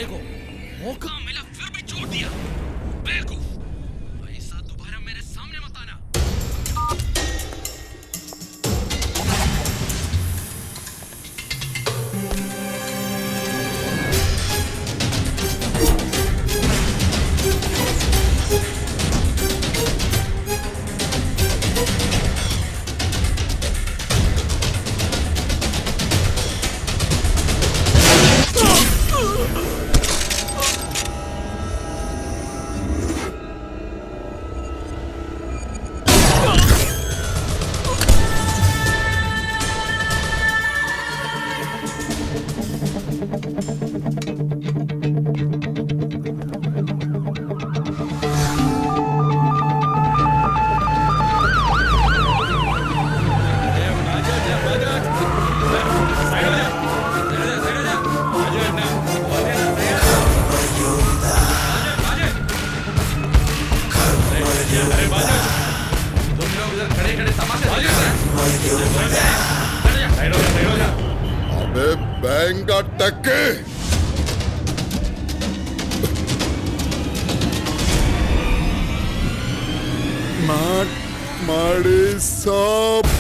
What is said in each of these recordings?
बेचारे को मौका मिला फिर भी छोड़ दिया। बेवकूफ, ऐसा दोबारा मेरे सामने मत आना। अबे बैंगा टक्के माड़ी सब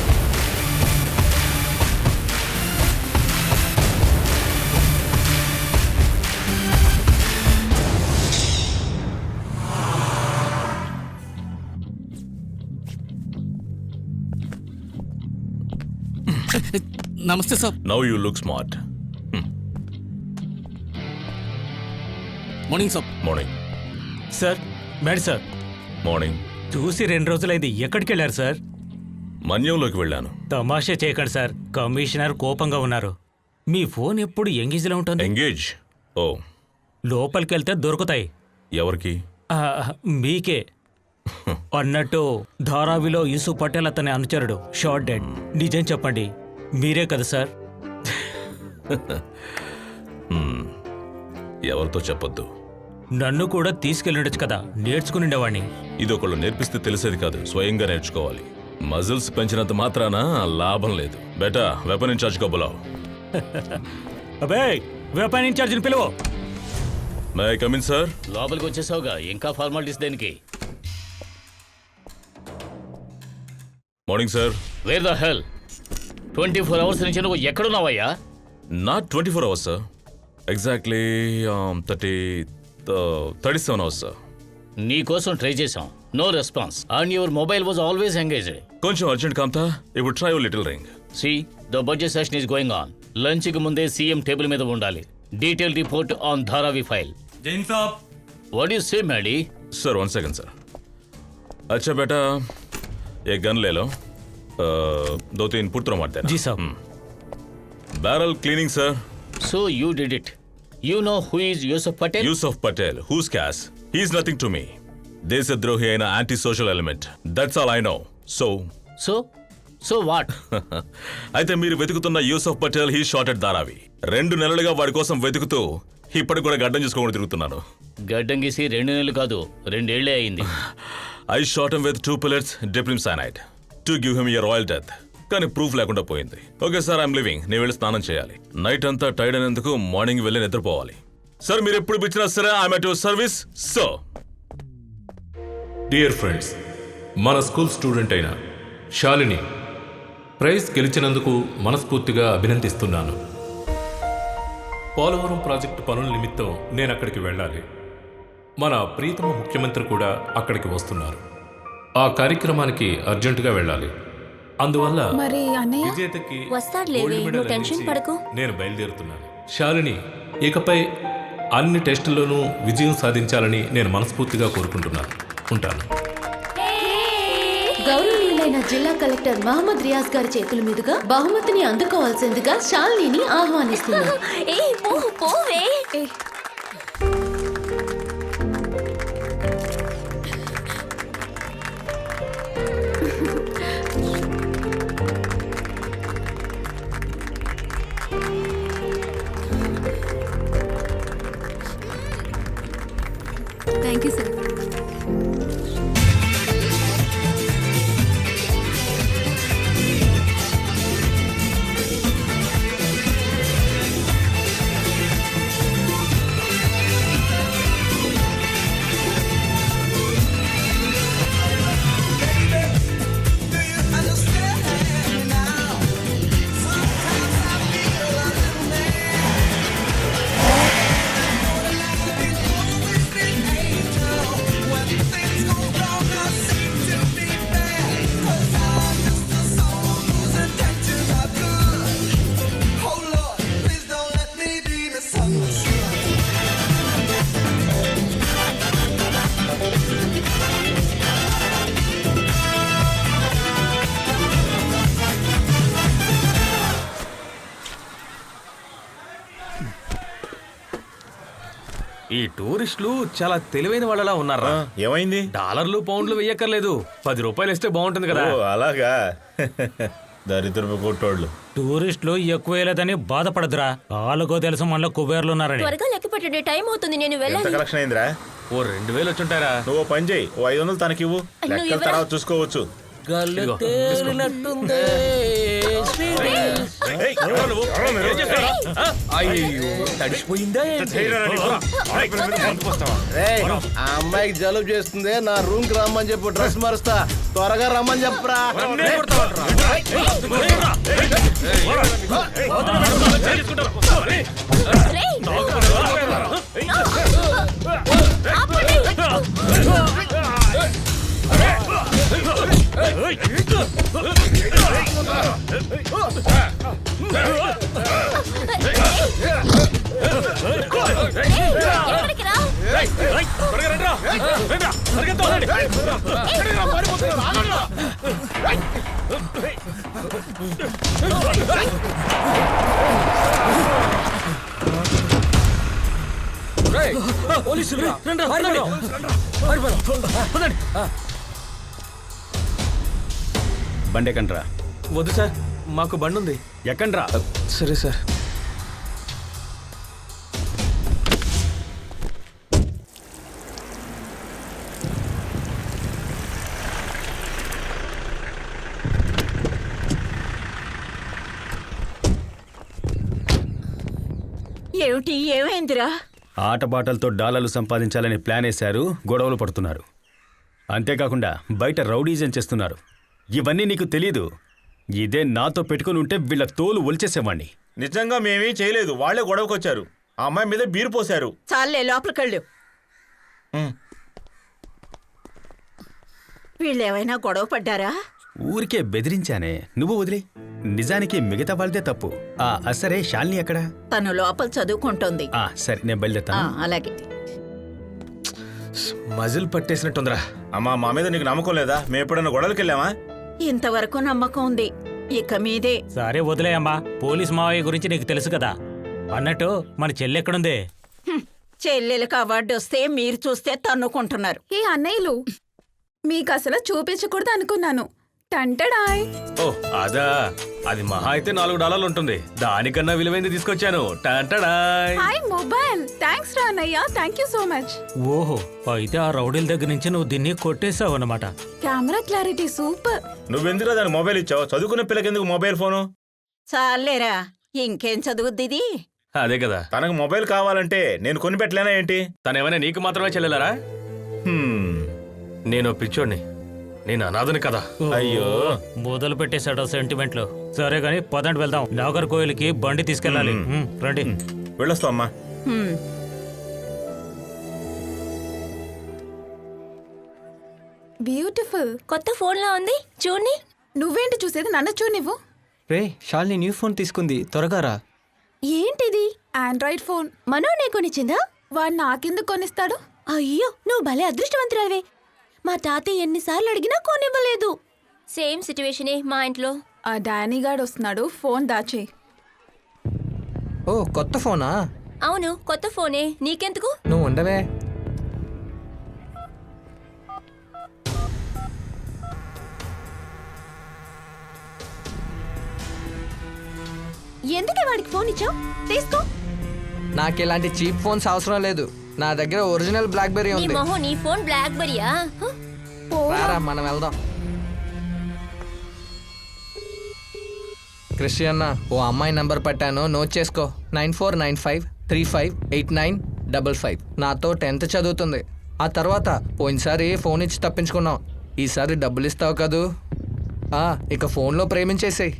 నమస్తే sir. Now you look smart. Morning sir. Morning. Sir madam sir Morning. చూసి 2 రోజులైంది. ఎక్కడికి వెళ్ళారు సార్? మన్యంలోకి వెళ్ళాను. తమాషా చేయకండి సార్, కమిషనర్ కోపంగా ఉన్నారు. మీ ఫోన్ ఎప్పుడు ఎంగేజ్లో ఉంటుంది. ఎంగేజ్? ఓ, లోపలికి వెళ్తే దొరుకుతాయి. ఎవరికి? మీకే. అన్నట్టు ధారావిలో యూసుఫ్ పటేల్ అతని అనుచరుడు షార్ట్ డెడ్. నిజం చెప్పండి, మీరే కదా సార్? ఎవరితో చెప్పొద్దు. నన్ను కూడా తీసుకెళ్ళిండొచ్చు కదా, నేర్చుకునిండేవాణ్ణి. ఇది ఒకళ్ళు నేర్పిస్తే తెలిసేది కాదు, స్వయంగా నేర్చుకోవాలి. మజిల్స్ పెంచినంత మాత్రాన లాభం లేదు. బేటా, వెపన్ ఇన్ఛార్జ్ గా బులావ్. అబే, వెపన్ ఇన్ఛార్జిని పిలువు. May I come in sir? లోపలికి వచ్చేసావుగా, ఇంకా ఫార్మాలిటీస్ దేనికి? Morning sir. Where the hell? 24 hours నుంచి నువ్వు ఎక్కడున్నావయ్యా? Not 24 hours sir, exactly 37 hours sir. నీ కోసం ట్రై చేశాం, no response, and your mobile was always engaged. కొంచెం అర్జెంట్ కాంతా, ఇప్పుడు try little ring. See, the budget session is going on. Lunch కి ముందే సీఎం టేబుల్ మీద ఉండాలి. Detail report on Dharavi file. Jain Saab. What you say మేడీ? Sir 1 second sir. अच्छा बेटा, एक गन ले लो, 2-3 पुट्रो मार देना. जी साहब. Barrel cleaning sir. So you did it. You know who is Yusuf Patel? Yusuf Patel, who's cash? He's nothing to me. దేశద్రోహి అయిన anti social element. That's all I know. So what? అయితే మీరు వెతుకుతున్న Yusuf Patel, he shot at Dharavi. 2 నెలలుగా వాడి కోసం వెతుకుతూ ఇప్పటికి కూడా గడ్డం చూసుకోకుండా తిరుగుతున్నాను. గడ్డం గీసి 2 నెలలు కాదు, 2 ఏళ్లే అయింది. I shot him with 2 bullets డిప్రిమ్ cyanide to give him a royal death. కానీ ప్రూఫ్ లేకుండా పోయింది. Okay sir, I'm living. నేను వెళ్ళి స్నానం చేయాలి. నైట్ అంతా టైర్డ్ అయినందుకు మార్నింగ్ వెళ్ళి నిద్రపోవాలి. సార్ మీరు ఎప్పుడు పిలిచినా సరే I'm at your service. So dear friends, మన స్కూల్ స్టూడెంట్ అయిన శాలిని ప్రైజ్ గెలిచినందుకు మనస్ఫూర్తిగా అభినందిస్తున్నాను. పోలవరం ప్రాజెక్టు పనుల నిమిత్తం నేను అక్కడికి వెళ్ళాలి. మన ప్రీతమ ముఖ్యమంత్రి కూడా అక్కడికి వస్తున్నారు. ఆ కార్యక్రమానికి అర్జెంటుగా వెళ్ళాలి. అందువల్ల మరి అన్నయ్య విజేతకి వస్తాడులేవే, గోల్డ్ మెడల్ నువ్వు టెన్షన్ అందించి పడకు. నేను బయలుదేరుతున్నాను. శాలిని ఇకపై అన్ని టెస్టుల్లోనూ విజయం సాధించాలని నేను మనస్ఫూర్తిగా కోరుకుంటున్నాను. ఉంటాను. గౌరవనీయులైన జిల్లా కలెక్టర్ మహమ్మద్ రియాజ్ గారి చేతుల మీదుగా బహుమతిని అందుకోవాల్సిందిగా శాలినిని ఆహ్వానిస్తున్నాను. Thank you sir. టూరిస్టులు చాలా తెలివైన వాళ్ళలా ఉన్నారా? ఏమైంది? డాలర్లు పౌండ్లు వెయ్యక్కర్లేదు, 10 రూపాయలు ఇస్తే బాగుంటుంది కదా. ఓ, అలాగా. దరిద్రపు కొట్టోళ్ళు. టూరిస్టులు ఎక్కువ వేయలేదని బాధపడదురా, వాళ్ళకో తెలుసు మనలో కుబేర్లు ఉన్నారని. త్వరగా లెక్క పెట్టండి, టైం అవుతుంది, నేను ఎంత వెళ్ళాలి. కలెక్షన్ అయిందిరా? ఓ 2000 వచ్చుంటారా? నువ్వు ఓ పని చేయి, ఓ 500 తనకివ్వు, లెక్కల తర్వాత చూసుకోవచ్చు. ఇదిగో, ఏయ్, ఎవరు నువ్వు? ఎవరు మీరు? అయ్యో తడిసిపోయిందా ఏంటి? ఆ అమ్మాయికి జలుబు చేస్తుంది, నా రూమ్ కి రమ్మని చెప్పు, డ్రెస్ మారుస్తా, త్వరగా రమ్మని చెప్పరా. ఎక్కడికి రా? బండి ఎక్కండ్రా. వద్దు సార్, మాకు బండి ఉంది. ఎక్కండ్రా. సరే సార్. ఏమిటి, ఏమైందిరా? ఆటపాటలతో డాలర్లు సంపాదించాలని ప్లాన్ వేశారు, గొడవలు పడుతున్నారు. అంతేకాకుండా బయట రౌడీజం చేస్తున్నారు. ఇవన్నీ నీకు తెలీదు. ఇదే నాతో పెట్టుకుని ఉంటే వీళ్ళ తోలు ఒలిచేసేవాణ్ణి. నిజంగా మేమీ చేయలేదు, వాళ్ళే గొడవకొచ్చారు. ఆ అమ్మాయి మీద బీరు పోశారు. చాలే, లోపలికెళ్ళు. వీళ్ళేమైనా గొడవ పడ్డారా? ఊరికే బెదిరించానే, నువ్వు వదిలే. నిజానికి మిగతా వాళ్ళదే తప్పు. సరే, శాలిని ఎక్కడ? తను లోపల చదువుకుంటోంది. సరే, నేను బయలుదేరుతాను. అలాగే. మజిల్ పట్టేసినట్టుందిరా. అమ్మా, మా మీద నీకు నమ్మకం లేదా? మేము ఎప్పుడన్నా గొడవలకి వెళ్ళామా? ఇంతవరకు నమ్మకం ఉంది, ఇక మీదే. సరే వదిలేయమ్మా, పోలీస్ మావయ్య గురించి నీకు తెలుసు కదా. అన్నట్టు మన చెల్లి ఎక్కడుంది? చెల్లెలకు అవార్డు వస్తే మీరు చూస్తే తన్నుకుంటున్నారు. ఏ అన్నయ్యలు, మీకు అసలు చూపించకూడదు అనుకున్నాను. టంటడాయ్. ఓ అదా, అది మహా అయితే $4 ఉంటుంది. దానికన్నా విలువైంది తీసుకొచ్చాను. టాంటడాయ్. Hi mobile. థ్యాంక్స్ రా అన్నయ్య, థ్యాంక్ యూ సో మచ్. ఓహో, అయితే ఆ రౌడీల దగ్గర నుంచి నువ్వు దీన్ని కొట్టేసావు అన్నమాట. Camera clarity super. నువ్వెందుకు దానికి మొబైల్ ఇచ్చావు? చదువుకునే పిల్లకి ఎందుకు మొబైల్ ఫోను? చాలేరా, ఇంకేం చదువుద్ది ఇది? అదే కదా, తనకు మొబైల్ కావాలంటే నేను కొని పెట్టలేనా ఏంటి? తనేమైనా నీకు మాత్రమే చెల్లెలారా? నేను పిచ్చోడిని, నేను అనాథని కదా. అయ్యో, మొదలు పెట్టేశాడు సెంటిమెంట్లు. సరే గాని పదండి వెళ్దాం. నాగర్కోయిల్కి బండి తీసుకెళ్ళాలి. రండి. వెళ్ళొస్తా అమ్మా. బ్యూటిఫుల్. కొత్త ఫోన్లా ఉంది, చూడండి. నువ్వేంటి చూసేది, నన్ను చూ. నువ్వు రే, శాలిని న్యూ ఫోన్ తీసుకుంది, త్వరగా రా. ఏంటిది? Android phone. మనోనే కొనిచ్చిందా? వాడు నాకెందుకు కొనిస్తాడు? అయ్యో, నువ్వు భలే అదృష్టవంతురావే. మా తాతయ్య ఎన్నిసార్లు అడిగినా కొనివ్వలేదు. సేమ్ సిచ్యువేషనే మా ఇంట్లో. ఆ డానీ గాడు వస్తున్నాడు, ఫోన్ దాచే. ఓ, కొత్త ఫోనా? అవును, కొత్త ఫోనే, నీకెందుకు? నువ్వు ఉండవే. ఎందుకే వాడికి ఫోన్ ఇచ్చావు? తీసుకో. నాకు ఇలాంటి చీప్ ఫోన్స్ అవసరం లేదు. నా దగ్గర ఒరిజినల్ బ్లాక్బెర్రీ నీ ఉంది. మొహం, నీ ఫోన్ బ్లాక్ బెరీయా? రారా, మనం వెళ్దాం. క్రిస్టియన్న, ఓ అమ్మాయి నంబర్ పట్టాను, నోట్ చేసుకో. 9495358955. నాతో 10th చదువుతుంది. ఆ తర్వాత పోయినసారి ఫోన్ ఇచ్చి తప్పించుకున్నాం. ఈసారి డబ్బులు ఇస్తావు కదూ? ఇక ఫోన్లో ప్రేమించేసేయ్.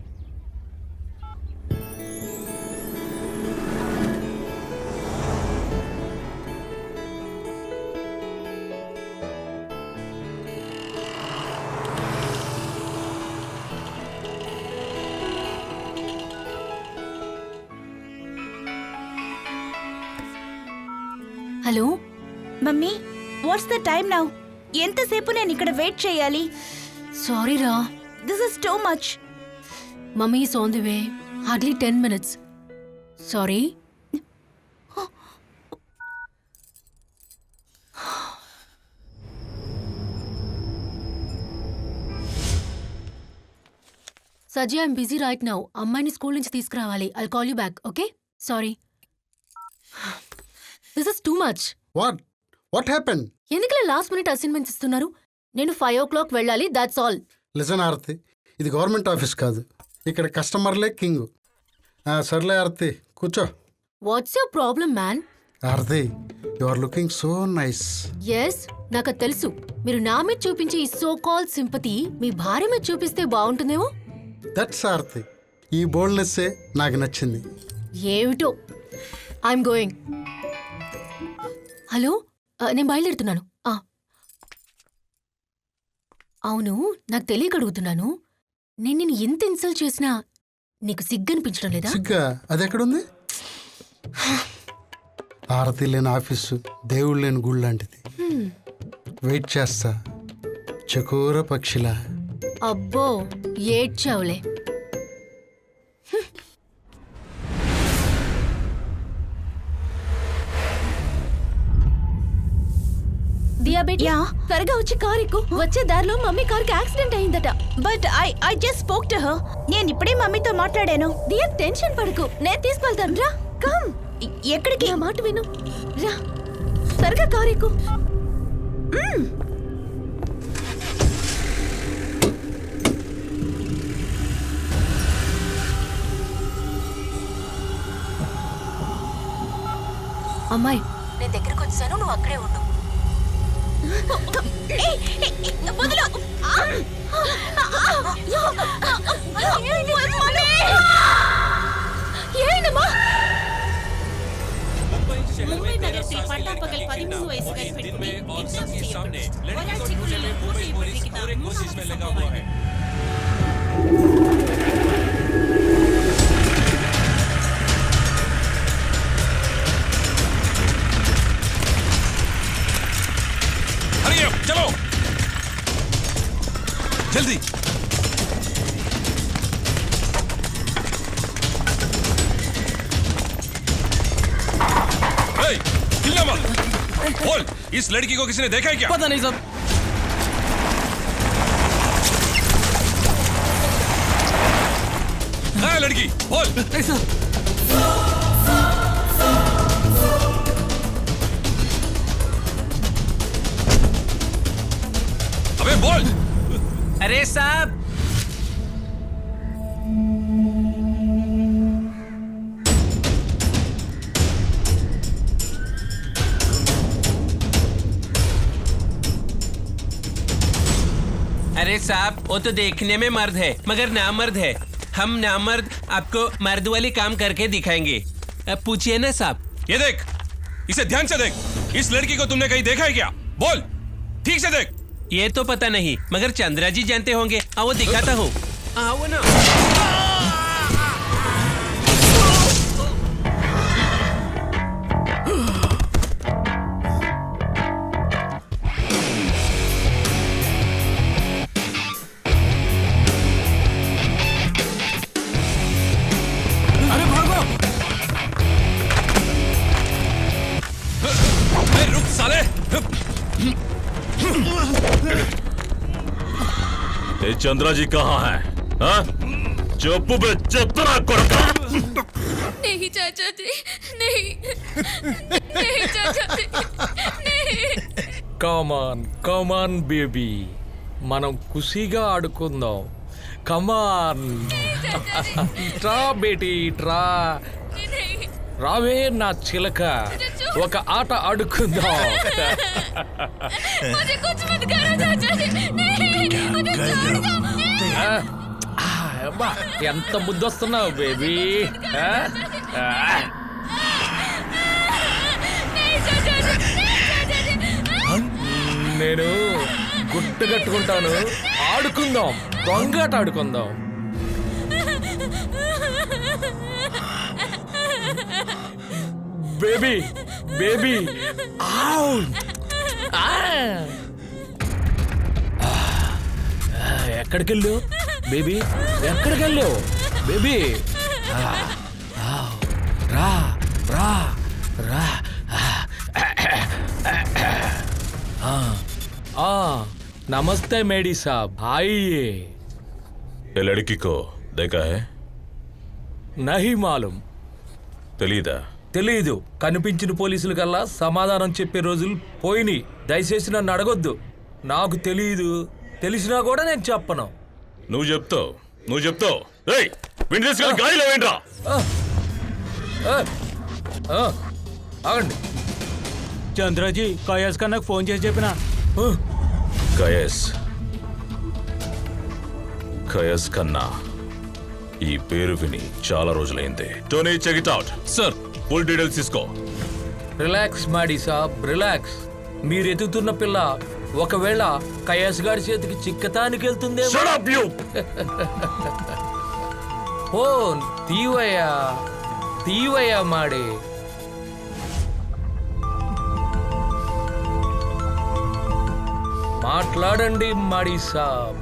Hello mummy, what's the time now? ఎంతసేపు నేను ఇక్కడ వెయిట్ చేయాలి? సారీ రా, this is too much. Mummy is on the way. Hardly 10 minutes. Sorry. Saji I'm busy right now. అమ్మాయిని స్కూల్ నుంచి తీసుకురావాలి. I'll call you back. Okay sorry. This is too much. What happen? ఎందుకలా last minute assignments ఇస్తున్నారు? నేను 5 o'clock వెళ్ళాలి, that's all. Listen ఆరతి, ఇది government office కాదు, ఇక్కడ కస్టమర్లే కింగ్. సర్లే ఆరతి, కూర్చో. What's your problem man? Aarathi, you are looking so nice. Yes, నాకు అది తెలుసు. మీరు నా మీద చూపించే ఈ సో కాల్ సింపతి మీ భార్య మీద చూపిస్తే బాగుంటుందేమో. దట్స్ ఆరతి, ఈ బోల్డ్నెస్సే నాకు నచ్చింది. ఏమిటో. I'm going. హలో, నేను బయలుదేరుతున్నాను. అవును, నాకు తెలియక అడుగుతున్నాను. నేను నిన్ను ఎంత ఇన్సల్ట్ చేసినా నీకు సిగ్గనిపించడం లేదా? సిగ్గా? అది ఎక్కడుంది? ఆరతి లేని ఆఫీసు దేవుడు లేని గుడి లాంటిది. వెయిట్ చేస్తా చకోర పక్షిలా. అబ్బో, ఏడ్చావులే. దియా బేటీ, త్వరగా వచ్చి కార్ ఎక్కు. వచ్చే దారిలో మమ్మీ కార్కి యాక్సిడెంట్ అయిందట. But I just spoke to her. నేను ఇప్పుడే మమ్మీతో మాట్లాడాను. దియా, టెన్షన్ పడకు, నేను తీసుకెళ్తాను. రా, కమ్. ఎక్కడికి? నా మాట విను, రా. త్వరగా కార్ ఎక్కు. అమ్మాయి, నేను దగ్గరకు వచ్చాను, నువ్వు అక్కడే ఉండు. ఏమైందమ్మా? मुंबई नगर से पटापगल 13 वयस्क कोशिश में लगा हुआ है. हरी अप, चलो जल्दी. चिल्ला मत. बोल, इस लड़की को किसी ने देखा है क्या? पता नहीं साहब. है लड़की, बोल. ऐसा अबे बोल. अरे साहब, अरे साहब, वो तो देखने में मर्द है मगर नामर्द है. हम नामर्द आपको मर्द वाली काम करके दिखाएंगे. पूछिए ना साहब. ये देख, इसे ध्यान से देख. इस लड़की को तुमने कहीं देखा है क्या? बोल, ठीक से देख. ये तो पता नहीं मगर चंद्रा जी जानते होंगे. वो दिखाता हूँ. आओ ना. रुक साले. ये चंद्रा जी कहाँ है? हाँ? चुप्पू पे चुपना कोड़का. नहीं चाचा जी, नहीं, नहीं चाचा जी, नहीं. కమాన్ బేబీ, మనం ఖుషిగా ఆడుకుందాం. కమాన్, ట్రా బేటీ ట్రా. రావే నా చిలక, ఒక ఆట ఆడుకుందాం. ఎంత ముద్దొస్తున్నావు బేబీ. నేను గుట్టు కట్టుకుంటాను, ఆడుకుందాం, దొంగాట ఆడుకుందాం. బేబీ బేబీ, ఎక్కడికి వెళ్ళావు బేబీ? ఎక్కడికి వెళ్ళావు బేబీ? రా రా రా. नमस्ते मेडी साहब, आइए. ये लड़की को देखा है నహీ మాలూం. తెలీదా? తెలీదు. కనిపించిన పోలీసుల కల్లా సమాధానం చెప్పే రోజులు పోయినాయి. దయచేసి నన్ను అడగొద్దు. నాకు తెలీదు. తెలిసినా కూడా నేను చెప్పను. నువ్వు చెప్తావు. ఏయ్, వీడిని తీసుకెళ్ళి గాలిలో వేయండిరా. ఆగండి. చంద్రజీ కయాస్ కన్నాకు ఫోన్ చేసి చెప్పిన. కయస్ కన్నా ఈ పేరు విని చాలా రోజులైంది. Tony, check it out. Sir, full details తీసుకో. రిలాక్స్ మాడి సాబ్, రిలాక్స్. మీరు ఎదుగుతున్న పిల్ల ఒకవేళ కయాస్ గారి చేతికి చిక్కతానికి వెళ్తుందే. ఫోన్ తీవయ్యా మాడి. మాట్లాడండి మాడి సాబ్.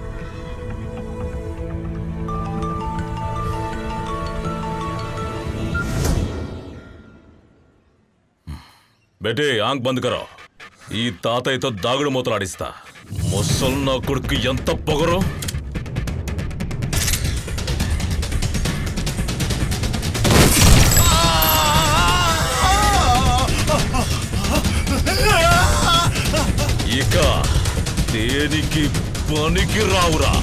బేటే, ఆంక్ బంద్ కరో. ఈ తాతయ్యతో దాగుడు మూతలాడిస్తా. ముసల్ నా కొడుకు ఎంత పొగరు. ఇక దేనికి పనికి రావురా.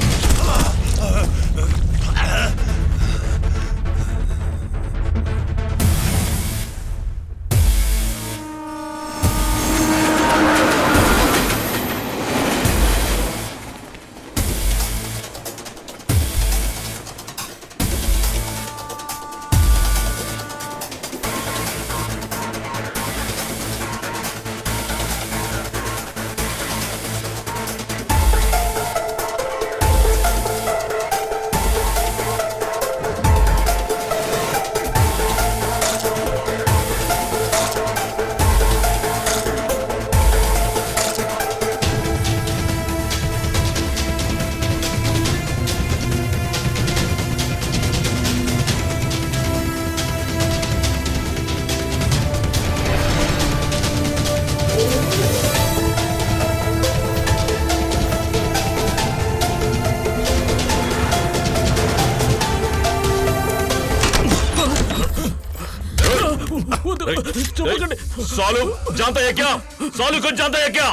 సాలు జాంతా హై క్యా? సాలు కుచ్ జాంతా హై క్యా?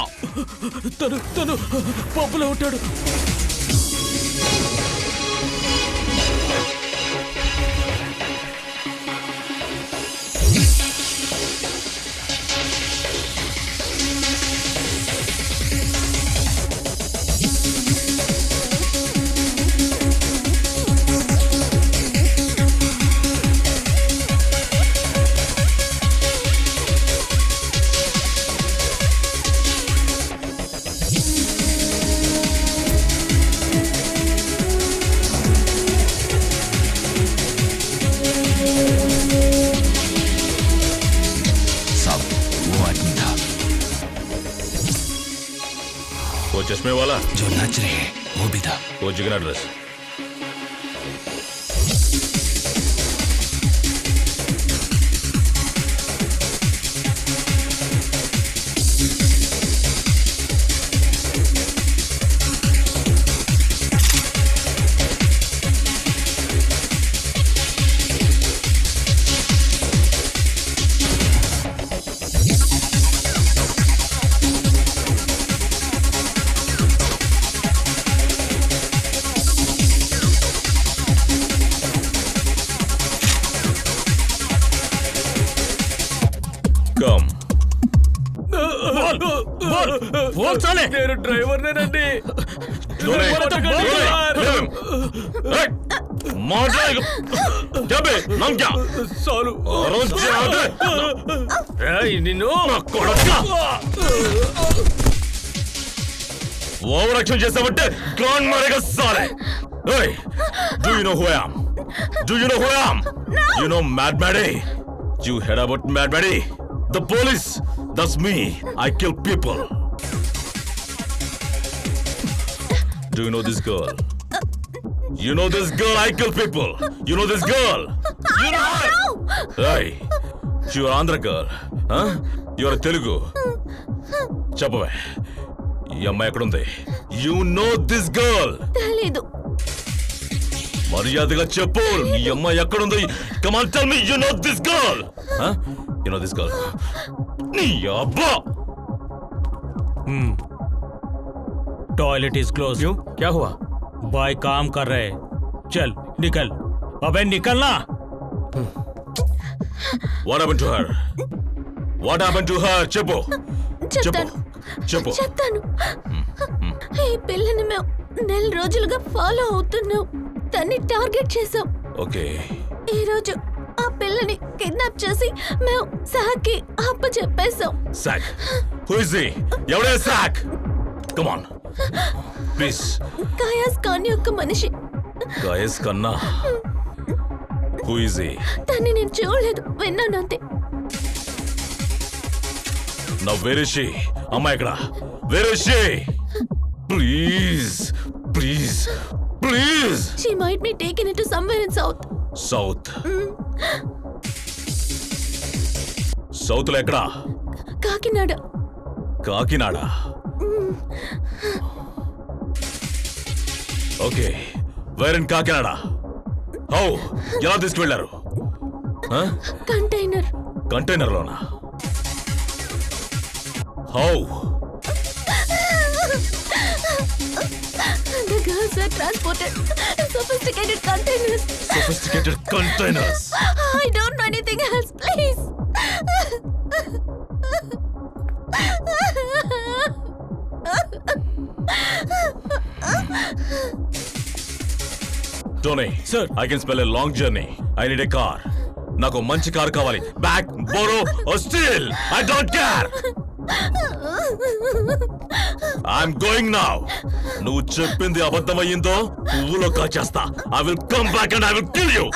తను పప్పులో ఉంటాడు. वो चश्मे वाला जो नाच रहे हैं वो भी था. वो जिगना ड्रेस. నేను డ్రైవర్నేనండి. నిన్ను ఓవర్ యాక్షన్ చేసావంటే గాన్ మారేగా సాలే. Do you know who I am? Do you know who I am? You know Mad Maddie? You heard about Mad Maddie? The police. That's me. I kill people. Do you know this girl? You know this girl? I kill people. You know this girl? You know her? Hey, you're Andhra girl. Huh? You're Telugu. చెప్పవే, ఈ అమ్మాయి ఎక్కడుంది? You know this girl? తెలీదు. మర్యాదగా చెప్పు నీ అమ్మ ఎక్కడుంది? Come on tell me you know this girl. You know this girl. నీ అబ్బా. Toilet is close. क्यों? क्या हुआ? बॉय काम कर रहे. चल निकल. अबे निकलना. What happened to her? What happened to her? చెప్పు. చెప్తాను. ఈ పిల్లని మేము నెల రోజులుగా ఫాలో అవుతున్నాం. తన్ని టార్గెట్ చేసాం. ఓకే. ఈ రోజు ఆ పిల్లని కిడ్నాప్ చేసి మేము సాకి అప్పచెప్పేసాం. సాక్. Who is he? Yevade sock? Come on. Please. Chaos Khan యొక్క మనిషి. గాయస్ కన్నా. Who is he? తన్ని నేను చూడలేదు, విన్నాను అంతే. Now where is she? అమ్మ ఎక్కడ? Where is she? Please. Please. Please. She might be taken into somewhere in south. South. South లో ఎక్కడ? Kakinada. Kakinada. Okay. Where in Kakinada? How? ఎలా తీసుకువెళ్ళారు? కంటైనర్. కంటైనర్లోనా? How? The girls were transported in sophisticated containers. Sophisticated containers. I don't know anything else, please. Tony, sir, I can spell a long journey. I need a car. నాకు మంచి car కావాలి. Back, borrow or steal. I don't care. I'm going now. నువ్వు చెప్పింది అబద్ధమయ్యిందో పువ్వులో కాచేస్తా. I will come back and I will kill you.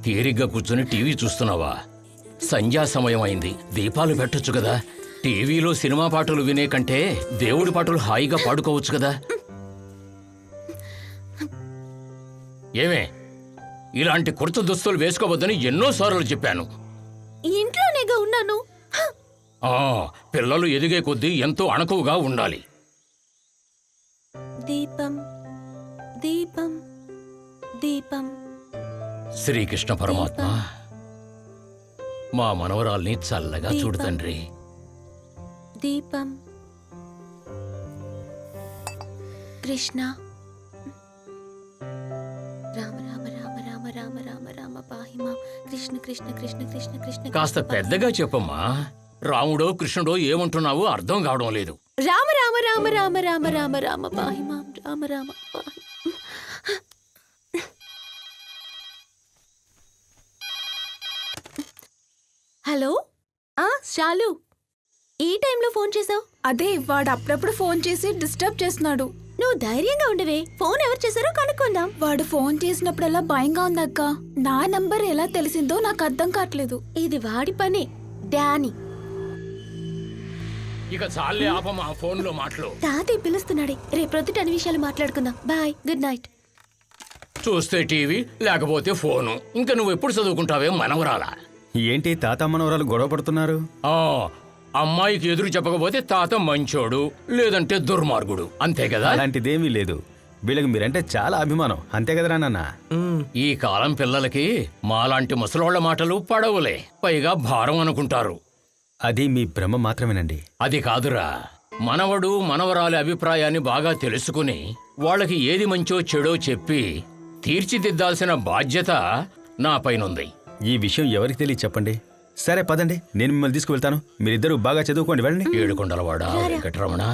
తీరిగ్గా కూర్చొని TV చూస్తున్నావా? సంధ్యా సమయం అయింది, దీపాలు పెట్టొచ్చు కదా. టీవీలో సినిమా పాటలు వినే కంటే దేవుడి పాటలు హాయిగా పాడుకోవచ్చు కదా. ఏమే, ఇలాంటి కుర్చ దుస్తులు వేసుకోవద్దని ఎన్నోసార్లు చెప్పాను. ఇంట్లోనేగా ఉన్నాను. పిల్లలు ఎదిగే కొద్దీ ఎంతో అణకువగా ఉండాలి. దీపం దీపం దీపం. శ్రీకృష్ణ పరమాత్మ, మా మనవరాల్ని చల్లగా చూడు తండ్రి. దీపం. కృష్ణ. రామ రామ రామ రామ రామ రామ రామ పాహిమా. కృష్ణ కృష్ణ కృష్ణ కృష్ణ కృష్ణ. కాస్త పెద్దగా చెప్పమ్మా. రాముడో కృష్ణుడో ఏమంటున్నావో అర్థం కావడం లేదు. రామ రామ రామ రామ రామ రామ రామ పాహిమా. రామ రామ. హలో. శాలు, ఈ టైంలో ఫోన్ చేసావు? అదే, వాడు అప్పుడప్పుడు ఫోన్ చేసి డిస్టర్బ్ చేస్తున్నాడు. నువ్వు ధైర్యంగా ఉండవే. ఫోన్ ఎవరు చేశారో కనుక్కుందాం. వాడు ఫోన్ చేసినప్పుడల్లా భయంగా ఉందక్క. నా నంబర్ ఎలా తెలిసిందో నాకు అర్థం కావట్లేదు. ఇది వాడి పని. డానీ. ఇక చాలే ఆపమా ఫోన్లో మాటలు. తాతయ్య పిలుస్తున్నాడే, రేపొద్దుట అన్ని విషయాలు మాట్లాడుకుందాం. Bye, good night. చూస్తే టీవీ లేకపోతే ఫోను. ఇంకా నువ్వు ఎప్పుడు చదువుకుంటావే మనవరాలా? ఏంటి తాత మనవరాలు గొడవ పడుతున్నారు? అమ్మాయికి ఎదురు చెప్పకపోతే తాత మంచోడు, లేదంటే దుర్మార్గుడు, అంతే కదా? అలాంటిదేమీ లేదు. వీళ్ళకి మీరంటే చాలా అభిమానం, అంతే కదరా నాన్న? ఈ కాలం పిల్లలకి మాలాంటి ముసలోళ్ల మాటలు పడవులే, పైగా భారం అనుకుంటారు. అది మీ భ్రమ మాత్రమేనండి. అది కాదురా, మనవడు మనవరాలి అభిప్రాయాన్ని బాగా తెలుసుకుని వాళ్ళకి ఏది మంచో చెడో చెప్పి తీర్చిదిద్దాల్సిన బాధ్యత నా పైనుంది. ఈ విషయం ఎవరికి తెలియ చెప్పండి. సరే పదండి, నేను మిమ్మల్ని తీసుకువెళ్తాను. మీరిద్దరూ బాగా చదువుకోండి, వెళ్ళండి. ఏడుకొండలవాడా వెంకటరమణ.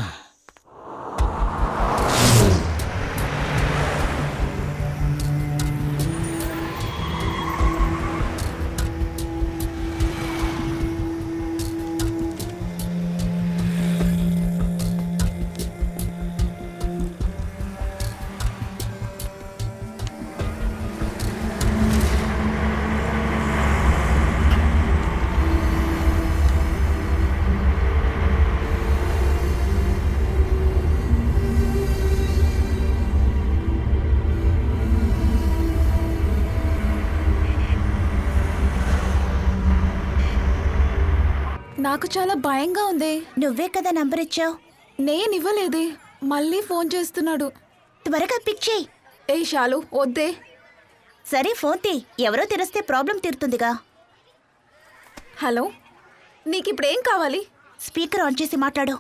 నాకు చాలా భయంగా ఉంది. నువ్వే కదా నంబర్ ఇచ్చావు. నేను ఇవ్వలేదే, మళ్ళీ ఫోన్ చేస్తున్నాడు. త్వరగా పిక్ చేయి. ఏ షాలు, వద్దే. సరే ఫోన్ తీ, ఎవరో తెరిస్తే ప్రాబ్లం తీరుతుందిగా. హలో, నీకిప్పుడేం కావాలి? స్పీకర్ ఆన్ చేసి మాట్లాడు.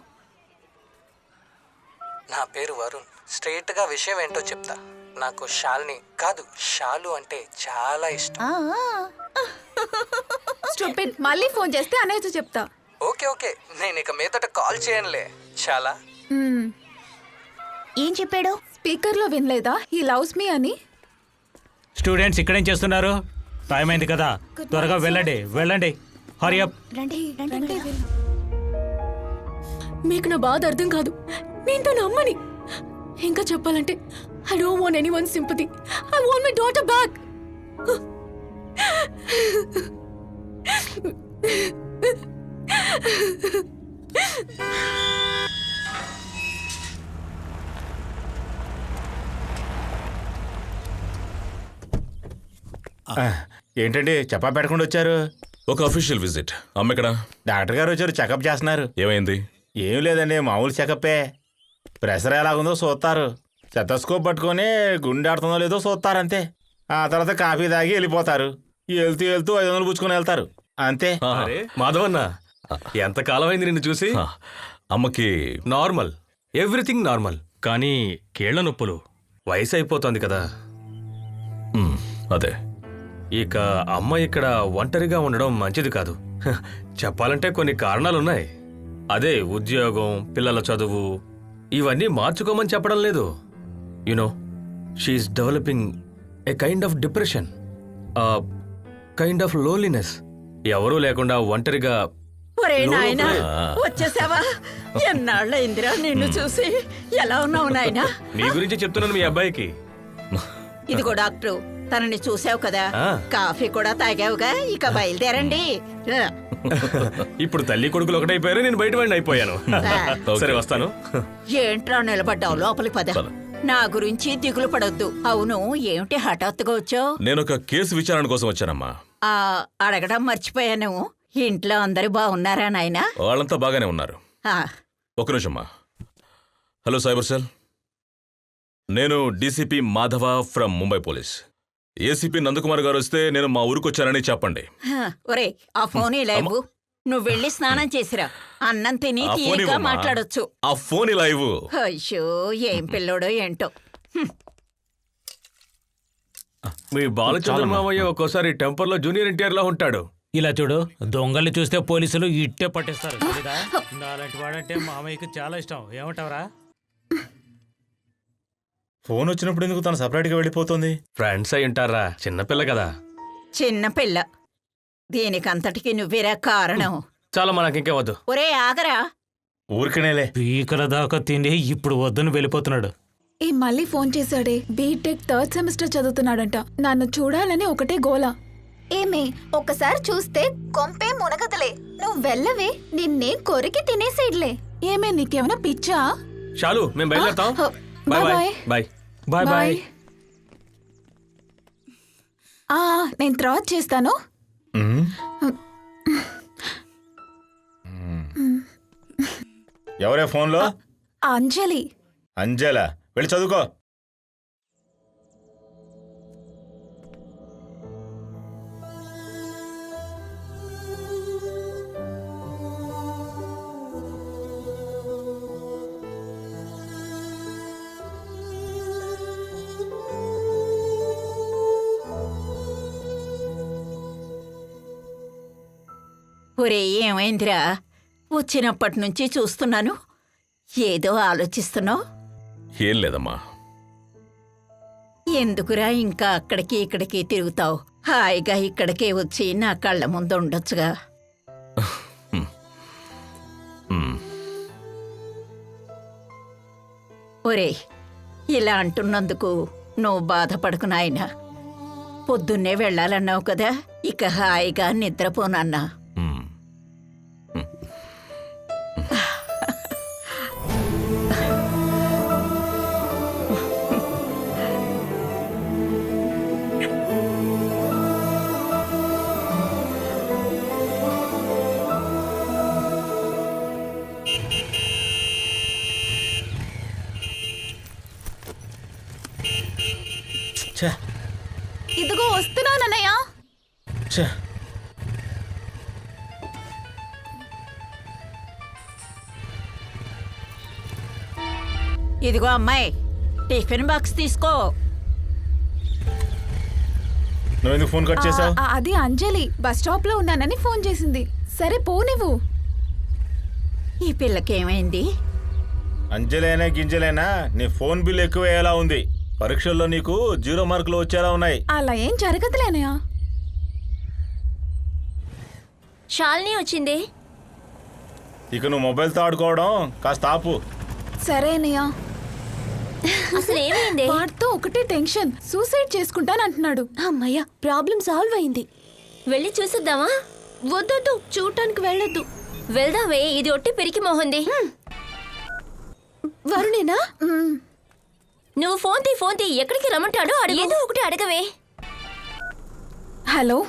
నా పేరు వరుణ్. స్ట్రైట్గా విషయం ఏంటో చెప్తా. నాకు షాల్ని కాదు, షాలు అంటే చాలా ఇష్టం. స్టూపిడ్, మళ్ళీ ఫోన్ చేస్తే అనేసి చెప్తా. ఓకే ఓకే, నేను ఇక మీదట కాల్ చేయనులే. చాలా ఏం చెప్పాడు? స్పీకర్లో వినలేదా హీ లవ్స్ మీ అని? స్టూడెంట్స్ ఇక్కడేం చేస్తున్నారు? టైం అయింది కదా, త్వరగా వెళ్ళండి వెళ్ళండి. హరి అప్. మీకు నా బాధ అర్థం కాదు. నేను తన అమ్మని. ఇంకా చెప్పాలంటే I don't want anyone sympathy. I want my daughter back. ఏంటండి చెప్పా పెట్టకుండా వచ్చారు? ఒక అఫీషియల్ విజిట్. అమ్మ ఇక్కడ? డాక్టర్ గారు వచ్చారు, చెకప్ చేస్తున్నారు. ఏమైంది? ఏం లేదండి, మామూలు చెకప్పే. ప్రెషర్ ఎలాగుందో చూస్తారు. స్టెథోస్కోప్ పట్టుకొని గుండె ఆడుతుందో లేదో చూస్తారంతే. ఆ తర్వాత కాఫీ తాగి వెళ్ళిపోతారు. వెళ్తూ వెళ్తూ 500 పుచ్చుకొని వెళ్తారు, అంతే. మాధవన్న, ఎంతకాలం అయింది నిన్ను చూసి? అమ్మకి నార్మల్, ఎవ్రీథింగ్ నార్మల్. కానీ కీళ్ల నొప్పులు, వయసు అయిపోతోంది కదా. అదే. ఇక అమ్మ ఇక్కడ ఒంటరిగా ఉండడం మంచిది కాదు. చెప్పాలంటే కొన్ని కారణాలున్నాయి. అదే ఉద్యోగం, పిల్లల చదువు, ఇవన్నీ మార్చుకోమని చెప్పడం లేదు. You know, she is developing a kind of depression, kind of loneliness. ఎవరూ లేకుండా ఒంటరిగా. వచ్చేసావా? ఎన్నాళ్ళ ఇందిరా నిన్ను చూసి. ఎలా ఉన్నావు నాయనా? నీ గురించి చెప్తున్నాను మీ అబ్బాయికి. ఇదిగో డాక్టర్, తనని చూసావు కదా, కాఫీ కూడా తాగావుగా, ఇక బయలుదేరండి. ఇప్పుడు తల్లి కొడుకులు ఒకటైపోయారు, నేను బయట వాడిని అయిపోయాను. సరే వస్తాను. ఏంట్రా నిలబడ్డావు? లోపలికి పద. నా గురించి దిగులు పడొద్దు. అవును, ఏమిటి హఠాత్తుగా వచ్చావు? నేను ఒక కేసు విచారణ కోసం వచ్చానమ్మా. అడగడం మర్చిపోయాను. ఇంట్లో అందరూ బాగున్నారా నాయనా? వాళ్ళంతా బాగానే ఉన్నారు. ఒక నిమిషమ్మా. హలో సైబర్ సెల్, నేను DCP Madhava from Mumbai police. ACP Nandakumar గారు వస్తే నేను మా ఊరికి వచ్చానని చెప్పండి. ఒరే, ఆ ఫోన్ ఇలా ఇవ్వు. నువ్వు వెళ్ళి స్నానం చేసిరా. అన్నం తిని తీరిగా మాట్లాడొచ్చు. ఆ ఫోన్ ఇలా ఇవ్వు. అయ్యో, ఏం పిల్లోడో ఏంటో. మీ బాలచంద్ర మామయ్య ఒక్కోసారి టెంపర్లో జూనియర్ ఎన్టీఆర్ లా ఉంటాడు. ఇలా చూడు, దొంగలు చూస్తే పోలీసులు ఇట్టే పట్టేస్తారు. నాలాంటి వాడంటే మామయ్యకి చాలా ఇష్టం. ఏమంటావరా? ఫోన్ వచ్చినప్పుడు ఎందుకు తను సపరేట్గా వెళ్ళిపోతుంది? ఫ్రెండ్స్ అయి ఉంటారా, చిన్నపిల్ల కదా. చిన్నపిల్ల, దీనికంతటికి నువ్వేరా కారణం. చాలా, మనకింకే వద్దు. ఒరే ఆగరా. ఊరికనేలే. పీకల దాకా తిండి ఇప్పుడు వద్దని వెళ్ళిపోతున్నాడు. ఏ మళ్ళీ ఫోన్ చేశాడే. బీటెక్ 3rd సెమిస్టర్ చదువుతున్నాడంట. నన్ను చూడాలని ఒకటే గోల. ఏమే, ఒక్కసారి చూస్తే కొంపే మునగదులే. నువ్వు వెళ్ళవే, నిన్నే కొరికి తినేసేడ్లే. ఏమే నీకేమైనా పిచ్చా? చాలు మేము బయలుదేరుతాం. Bye bye bye bye bye. నేను తర్వాత చేస్తాను. ఎవరే ఫోన్లో? అంజలి. అంజలా, వెళ్ళి చదువుకో. ఒరే ఏమైందిరా? వచ్చినప్పటి నుంచి చూస్తున్నాను, ఏదో ఆలోచిస్తున్నావు. ఏం లేదమ్మా. ఎందుకురా ఇంకా అక్కడికి ఇక్కడికి తిరుగుతావు? హాయిగా ఇక్కడికే వచ్చి నా కళ్ళ ముందు ఉండొచ్చుగా. ఒరే, ఇలా అంటున్నందుకు నువ్వు బాధపడకు నాయనా. పొద్దున్నే వెళ్ళాలన్నావు కదా, ఇక హాయిగా నిద్రపోనన్నా. ఇదిగో వస్తున్నానన్నయ్య. ఇదిగో అమ్మాయి, టిఫిన్ బాక్స్ తీసుకో. నువ్వు ఎందుకు ఫోన్ కట్ చేసావు? అది అంజలి బస్ స్టాప్ లో ఉన్నానని ఫోన్ చేసింది. సరే పో నువ్వు. ఈ పిల్లకేమైంది? అంజలైనా గింజలైనా నీ ఫోన్ బిల్ ఎక్కువ ఎలా ఉంది? పరీక్షల్లో నీకు 0 మార్కులు వచ్చేలా ఉన్నాయి. అలా ఏం జరగదులేనయ్య. శాలిని వచ్చింది. ఇక నువ్వు మొబైల్తో ఆడుకోవడం కాస్త ఆపు. సరే అన్నయ్య. అసలు ఏమైంది? వాడితో ఒకటే టెన్షన్, సూసైడ్ చేసుకుంటానంటున్నాడు. అమ్మయ్య, ప్రాబ్లం సాల్వ్ అయింది. వెళ్ళి చూసిద్దామా? వద్దొద్దు, చూడటానికి వెళ్ళొద్దు. వెళ్దామే, ఇది ఒట్టి పిరికి మోహంది. వరుణేనా? నువ్వు ఫోన్ తీ, ఎక్కడికి రమ్మంటాడో అడుగు. ఏదో ఒకటి అడగవే. Hello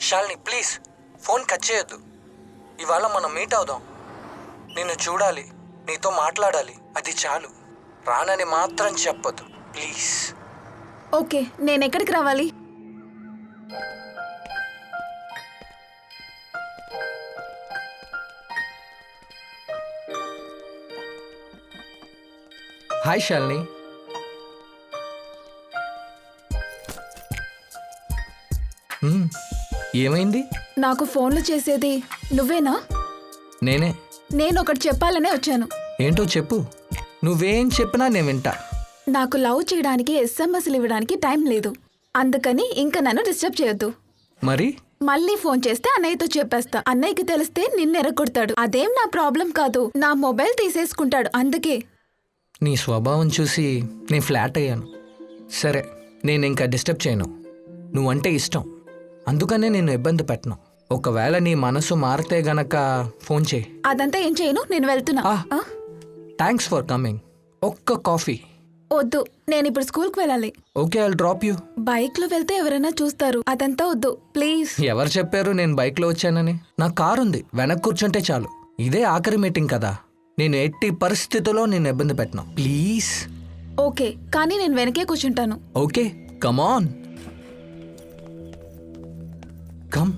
Shalini, please phone cut చేయొద్దు. ఇవాళ మనం మీట్ అవుదాం. నిన్ను చూడాలి, నీతో మాట్లాడాలి, అది చాలు. రానని మాత్రం చెప్పొద్దు ప్లీజ్. ఓకే, నేను ఎక్కడికి రావాలి? హాయ్ శాలిని. ఏమైంది? నాకు ఫోన్లు చేసేది నువ్వేనా? నేనే. నేను ఒకటి చెప్పాలనే వచ్చాను. ఏంటో చెప్పు. నువ్వేం చెప్పినా నేను వింటా. నాకు లవ్ చేయడానికి ఎస్ఎంఎస్లు ఇవ్వడానికి టైం లేదు. అందుకని ఇంకా నన్ను డిస్టర్బ్ చేయొద్దు. మరి మళ్ళీ ఫోన్ చేస్తే అన్నయ్యతో చెప్పేస్తా. అన్నయ్యకి తెలిస్తే నిన్ను ఎరగొడతాడు. అదేం నా ప్రాబ్లం కాదు, నా మొబైల్ తీసేసుకుంటాడు. అందుకే. నీ స్వభావం చూసి నేను ఫ్లాట్ అయ్యాను. సరే, నేను ఇంకా డిస్టర్బ్ చేయను. నువ్వంటే ఇష్టం, అందుకనే నేను ఇబ్బంది పెట్టను. ఒకవేళ నీ మనసు మారితే గనక ఫోన్ చేయి. అదంతా ఏం చేయను, నేను వెళ్తున్నా. Thanks for coming. ఒక్క కాఫీ. వద్దు, నేను ఇప్పుడు స్కూల్కి వెళ్ళాలి. Okay, I'll drop you. బైక్లో వెళ్తే ఎవరైనా చూస్తారు, అదంతా వద్దు ప్లీజ్. ఎవరు చెప్పారు నేను బైక్లో వచ్చానని? నా కారు ఉంది, వెనక్కి కూర్చుంటే చాలు. ఇదే ఆఖరి మీటింగ్ కదా, నేను ఎట్టి పరిస్థితుల్లో నేను ఇబ్బంది పెట్టను ప్లీజ్. ఓకే, కానీ నేను వెనకే కూర్చుంటాను. Okay, come on, come.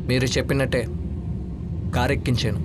మీరు చెప్పినట్టే కారెక్కించాను.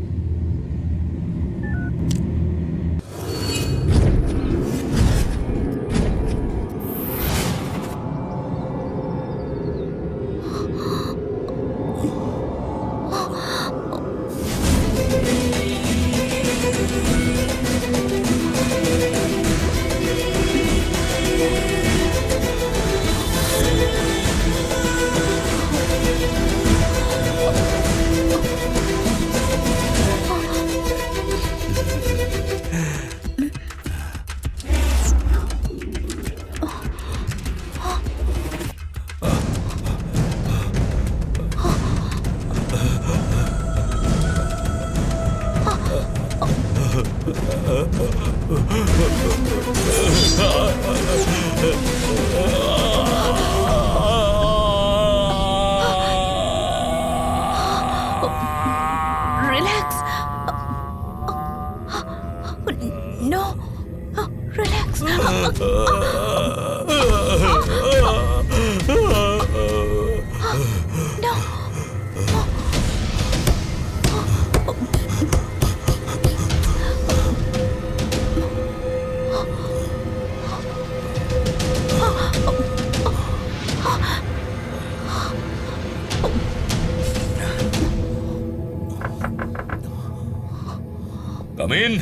కమిన్.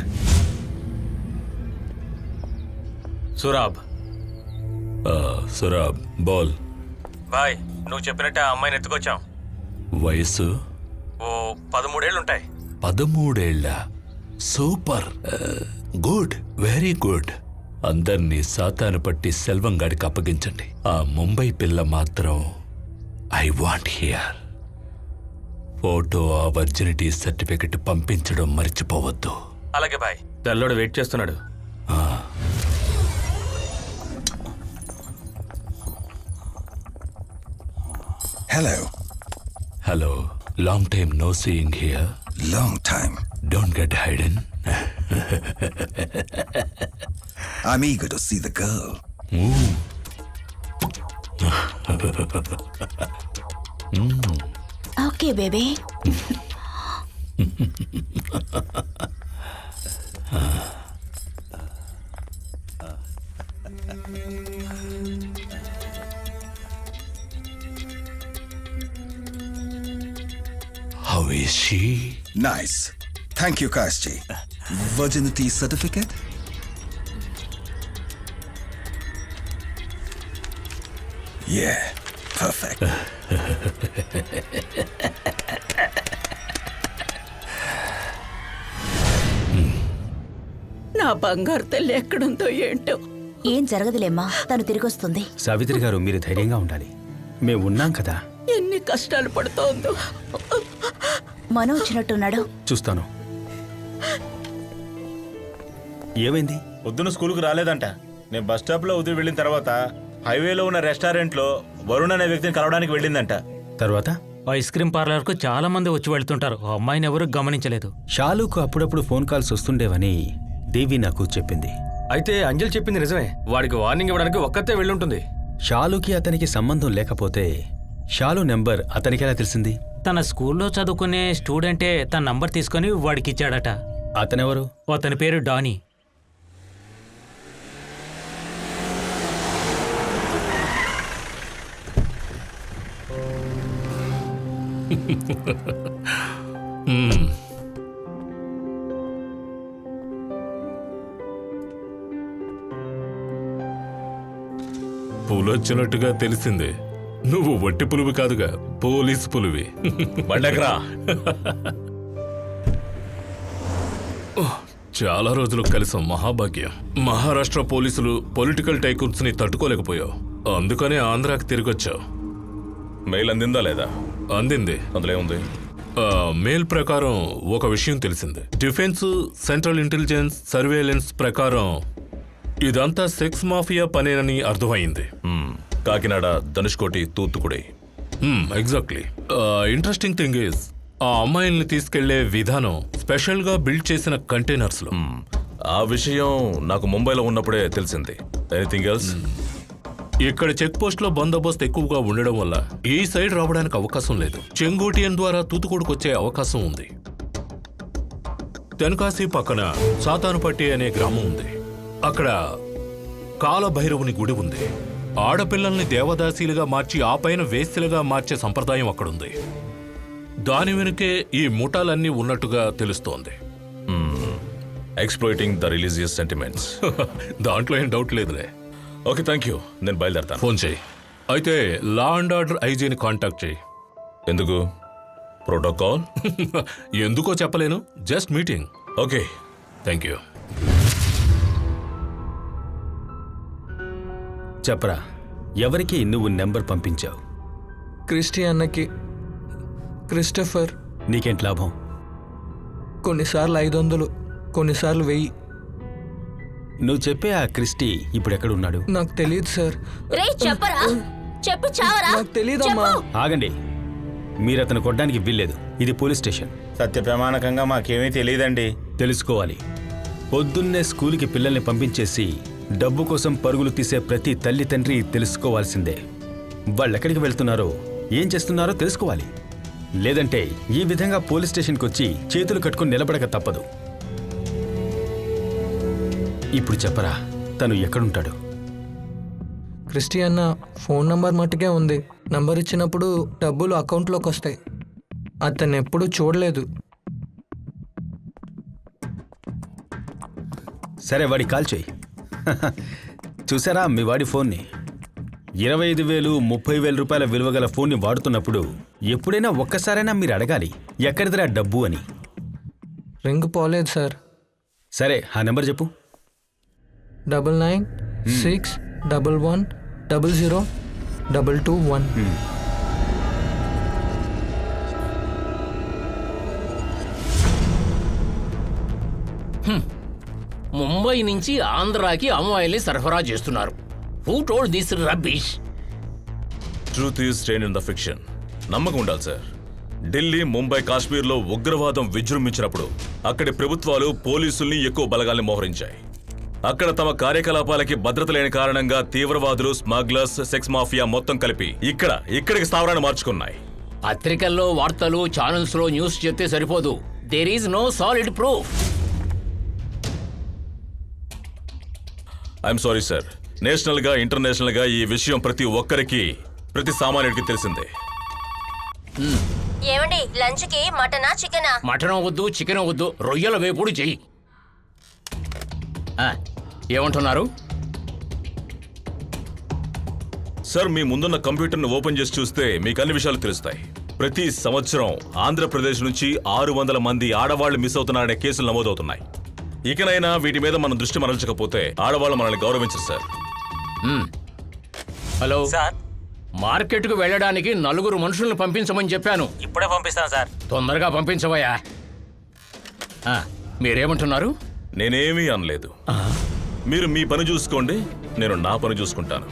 సురాబ్. సురాబ్ బోల్. బాయ్, నువ్వు చెప్పినట్టే ఆ అమ్మాయిని ఎత్తుకొచ్చాం. వయసు ఓ 13 ఏళ్ళుంటాయి. 13 సూపర్. Good, very good. అందర్నీ సాతాను పట్టి సెల్వం గాడికి అప్పగించండి. ఆ ముంబై పిల్ల మాత్రం ఐ వాంట్ హియర్. ఫోటో ఆ వర్జినిటీ సర్టిఫికెట్ పంపించడం మర్చిపోవద్దు. అలాగే బాయ్. తెల్లోడు వెయిట్ చేస్తున్నాడు. Hello. Hello, long time no seeing here. Long time. Don't get hidden. I'm eager to see the girl. Okay baby. How is she? Nice. Thank you, Kashji. Virginity certificate? Yeah, perfect. నా బంగారు తల్లి ఎక్కడుందో ఏంటో. ఏం జరగదులేమ్మా, తను తిరిగొస్తుంది. సావిత్రి గారు, మీరు ధైర్యంగా ఉండాలి. మేము ఉన్నాం కదా. ఎన్ని కష్టాలు పడుతోందో. మనో వచ్చినట్టున్నాడు. చూస్తాను. ఏమైంది? పొద్దున స్కూల్కి రాలేదంట. నేను బస్ స్టాప్లో వదిలి వెళ్ళిన తర్వాత హైవేలో ఉన్న రెస్టారెంట్లో వరుణ్ అనే వ్యక్తిని కలవడానికి వెళ్ళిందంట. తర్వాత ఐస్ క్రీమ్ పార్లర్కు చాలా మంది వచ్చి వెళ్తుంటారు. ఆ అమ్మాయిని ఎవరు గమనించలేదు. షాలుకు అప్పుడప్పుడు ఫోన్ కాల్స్ వస్తుండేవని దేవి నాకు చెప్పింది. అయితే అంజలి చెప్పింది నిజమే. వాడికి వార్నింగ్ ఇవ్వడానికి ఒక్కతే వెళ్ళుంటుంది. షాలుకి అతనికి సంబంధం లేకపోతే షాలు నెంబర్ అతనికి ఎలా తెలిసింది? తన స్కూల్లో చదువుకునే స్టూడెంటే తన నంబర్ తీసుకొని వాడికి ఇచ్చాడట. అతనెవరు? అతని పేరు డానీ. పులొచ్చినట్టుగా తెలిసిందే. నువ్వు వట్టి పులువి కాదుగా, పోలీస్ పులివి. బండెకరా. చాలా రోజులు కలిసాం, మహాభాగ్యం. మహారాష్ట్ర పోలీసులు పొలిటికల్ టైకూన్స్ ని తట్టుకోలేకపోయావు, అందుకనే ఆంధ్రాకి తిరిగొచ్చావు. మెయిల్ అందిందా లేదా? అందింది. అందులో ఏముంది? మెయిల్ ప్రకారం ఒక విషయం తెలిసింది. డిఫెన్స్, సెంట్రల్ ఇంటెలిజెన్స్, సర్వేలెన్స్ ప్రకారం ఇదంతా సెక్స్ మాఫియా పనేనని అర్థమైంది. Kakinada, Dhanushkodi, Thoothukudi. Exactly. Interesting thing is ఆ అమ్మాయిల్ని తీసుకెళ్లే విధానం స్పెషల్ గా బిల్డ్ చేసిన కంటైనర్స్ లో. ఆ విషయం నాకు ముంబైలో ఉన్నప్పుడే తెలిసింది. Anything else? ఇక్కడ చెక్ పోస్ట్ లో బందోబస్తు ఎక్కువగా ఉండడం వల్ల ఈ సైడ్ రావడానికి అవకాశం లేదు. చెంగోటియన్ ద్వారా తూతుకుడికి వచ్చే అవకాశం ఉంది. తెన్కాసి పక్కన సాతానుపట్టి అనే గ్రామం ఉంది. అక్కడ కాలభైరవుని గుడి ఉంది. ఆడపిల్లల్ని దేవదాసీలుగా మార్చి ఆ పైన వేశ్యలుగా మార్చే సంప్రదాయం అక్కడుంది. దాని వెనుకే ఈ ముఠాలన్నీ ఉన్నట్టుగా తెలుస్తోంది. ఎక్స్ప్లోయిటింగ్ ద రిలీజియస్ సెంటిమెంట్స్. దాంట్లో ఏం డౌట్ లేదులే. Okay, thank you. నేను బయలుదేరతాను. ఫోన్ చేయి. అయితే లా అండ్ ఆర్డర్ ఐజీని కాంటాక్ట్ చేయి. ఎందుకు? ప్రోటోకాల్? ఎందుకో చెప్పలేను, just meeting. Okay, thank you. చెప్పరా, ఎవరికి నువ్వు నెంబర్ పంపించావు? క్రిస్టి అన్నకి. క్రిస్టఫర్. నీకేంటి లాభం? కొన్నిసార్లు 500, కొన్నిసార్లు 1000. నువ్వు చెప్పే ఆ క్రిస్టి ఇప్పుడు ఎక్కడున్నాడు? నాకు తెలియదు సార్. చెప్పరా, చెప్పు చావరా. నాకు తెలియదమ్మా. ఆగండి, మీరు అతను కొట్టడానికి వీల్లేదు. ఇది పోలీస్ స్టేషన్. సత్య ప్రమాణకంగా మాకేమీ తెలియదండి. తెలుసుకోవాలి. పొద్దున్నే స్కూల్కి పిల్లల్ని పంపించేసి డబ్బు కోసం పరుగులు తీసే ప్రతి తల్లి తండ్రి తెలుసుకోవాల్సిందే. వాళ్ళెక్కడికి వెళ్తున్నారో, ఏం చేస్తున్నారో తెలుసుకోవాలి. లేదంటే ఈ విధంగా పోలీస్ స్టేషన్కి వచ్చి చేతులు కట్టుకుని నిలబడక తప్పదు. ఇప్పుడు చెప్పరా, తను ఎక్కడుంటాడు? క్రిస్టి అన్న ఫోన్ నంబర్ మట్టుకే ఉంది. నంబర్ ఇచ్చినప్పుడు డబ్బులు అకౌంట్లోకి వస్తాయి. అతను ఎప్పుడూ చూడలేదు. సరే వాడికి కాల్ చేయి. చూసారా మీ వాడి ఫోన్ని? 25,000, 30,000 రూపాయల విలువ గల ఫోన్ని వాడుతున్నప్పుడు ఎప్పుడైనా ఒక్కసారైనా మీరు అడగాలి ఎక్కడిదిరా డబ్బు అని. రింగ్ పోలేదు సార్. సరే ఆ నెంబర్ చెప్పు. 996111002221. ముంబై నుంచి ఆంధ్రాకి అమ్మాయిల్ని సరఫరా చేస్తున్నారు. Who told this rubbish? Truth is stain in the fiction. నమ్మకం ఉండాలి సార్. ఢిల్లీ, ముంబై, కాశ్మీర్లో ఉగ్రవాదం విజృంభించినప్పుడు అక్కడి ప్రభుత్వాలు పోలీసుల్ని ఎక్కువ బలగాల్ని మోహరించాయి. అక్కడ తమ కార్యకలాపాలకి భద్రత లేని కారణంగా తీవ్రవాదులు, స్మగ్లర్స్, సెక్స్ మాఫియా మొత్తం కలిపి ఇక్కడికి స్థావరాన్ని మార్చుకున్నాయి. పత్రికల్లో వార్తలు, ఛానల్స్ లో న్యూస్ చెప్తే సరిపోదు. There is no solid proof. I'm sorry sir. National గా, ఇంటర్నేషనల్ గా ఈ విషయం ప్రతి ఒక్కరికి, ప్రతి సామాన్యుడికి తెలిసిందే. ఏమండి, లంచ్ కి మటనా చికెనా? మటన్ వద్దు, చికెన్ వద్దు, రొయ్యల వేపుడు చెయ్యి. ఏమంటున్నారు సార్? మీ ముందున్న కంప్యూటర్ను ఓపెన్ చేసి చూస్తే మీకు అన్ని విషయాలు తెలుస్తాయి. ప్రతి సంవత్సరం ఆంధ్రప్రదేశ్ నుంచి 600 మంది ఆడవాళ్లు మిస్ అవుతున్నారనే కేసులు నమోదవుతున్నాయి. ఇకనైనా వీటి మీద మనం దృష్టి మరల్చకపోతే ఆడవాళ్ళు మనల్ని గౌరవించరు సార్. హలో సార్, మార్కెట్కు వెళ్ళడానికి 4 మనుషుల్ని పంపించమని చెప్పాను. ఇప్పుడే పంపిస్తాను సార్. తొందరగా పంపించవయ్యా. మీరేమంటున్నారు? నేనేమీ అనలేదు. మీరు మీ పని చూసుకోండి, నేను నా పని చూసుకుంటాను.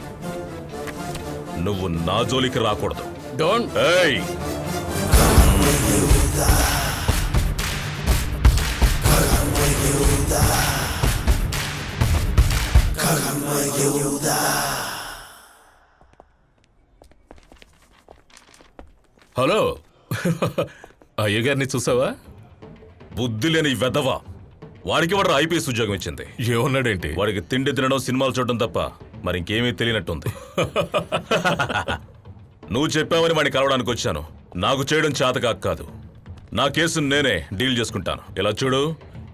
నువ్వు నా జోలికి రాకూడదు. డోంట్. ఏయ్! హలో, అయ్యగారిని చూసావా? బుద్ధి లేని వెధవ. వాడికి వాడు ఐపీఎస్ ఉద్యోగం ఇచ్చింది. ఏమన్నాడేంటి? వాడికి తిండి తినడం, సినిమాలు చూడడం తప్ప మరి ఇంకేమీ తెలియనట్టుంది. నువ్వు చెప్పావని వాడిని కలవడానికి వచ్చాను. నాకు చేయడం చేతకాక కాదు. నా కేసును నేనే డీల్ చేసుకుంటాను. ఇలా చూడు,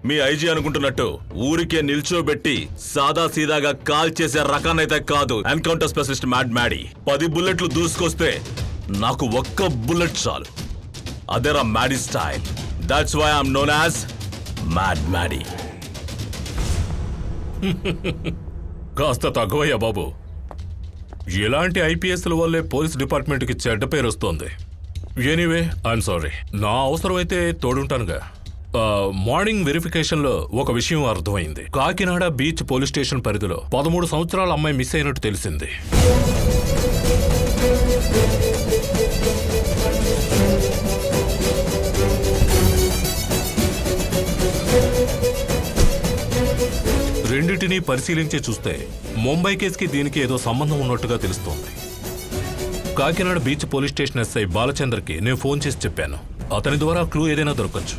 మీ ఐజీ అనుకుంటున్నట్టు ఊరికే నిల్చోబెట్టి సాదా సీదాగా కాల్ చేసే రకాన్నైతే కాదు. Encounter specialist mad Maddy. 10 బుల్లెట్లు దూసుకొస్తే నాకు ఒక్క బుల్లెట్ చాలు. అదేరా Maddy style. That's why I'm known as mad Maddy. కాస్త తగ్గవయ్యా బాబు. ఇలాంటి ఐపీఎస్ల వల్లే పోలీస్ డిపార్ట్మెంట్కి చెడ్డ పేరు వస్తోంది. Anyway, I'm sorry. నా అవసరమైతే తోడుంటానుగా. మార్నింగ్ వెరిఫికేషన్లో ఒక విషయం అర్థమైంది. కాకినాడ బీచ్ పోలీస్ స్టేషన్ పరిధిలో 13 సంవత్సరాల అమ్మాయి మిస్ అయినట్టు తెలిసింది. రెండింటినీ పరిశీలించి చూస్తే ముంబై కేసుకి దీనికి ఏదో సంబంధం ఉన్నట్టుగా తెలుస్తోంది. Kakinada beach police station SI బాలచంద్రకి నేను ఫోన్ చేసి చెప్పాను. అతని ద్వారా క్లూ ఏదైనా దొరకచ్చు.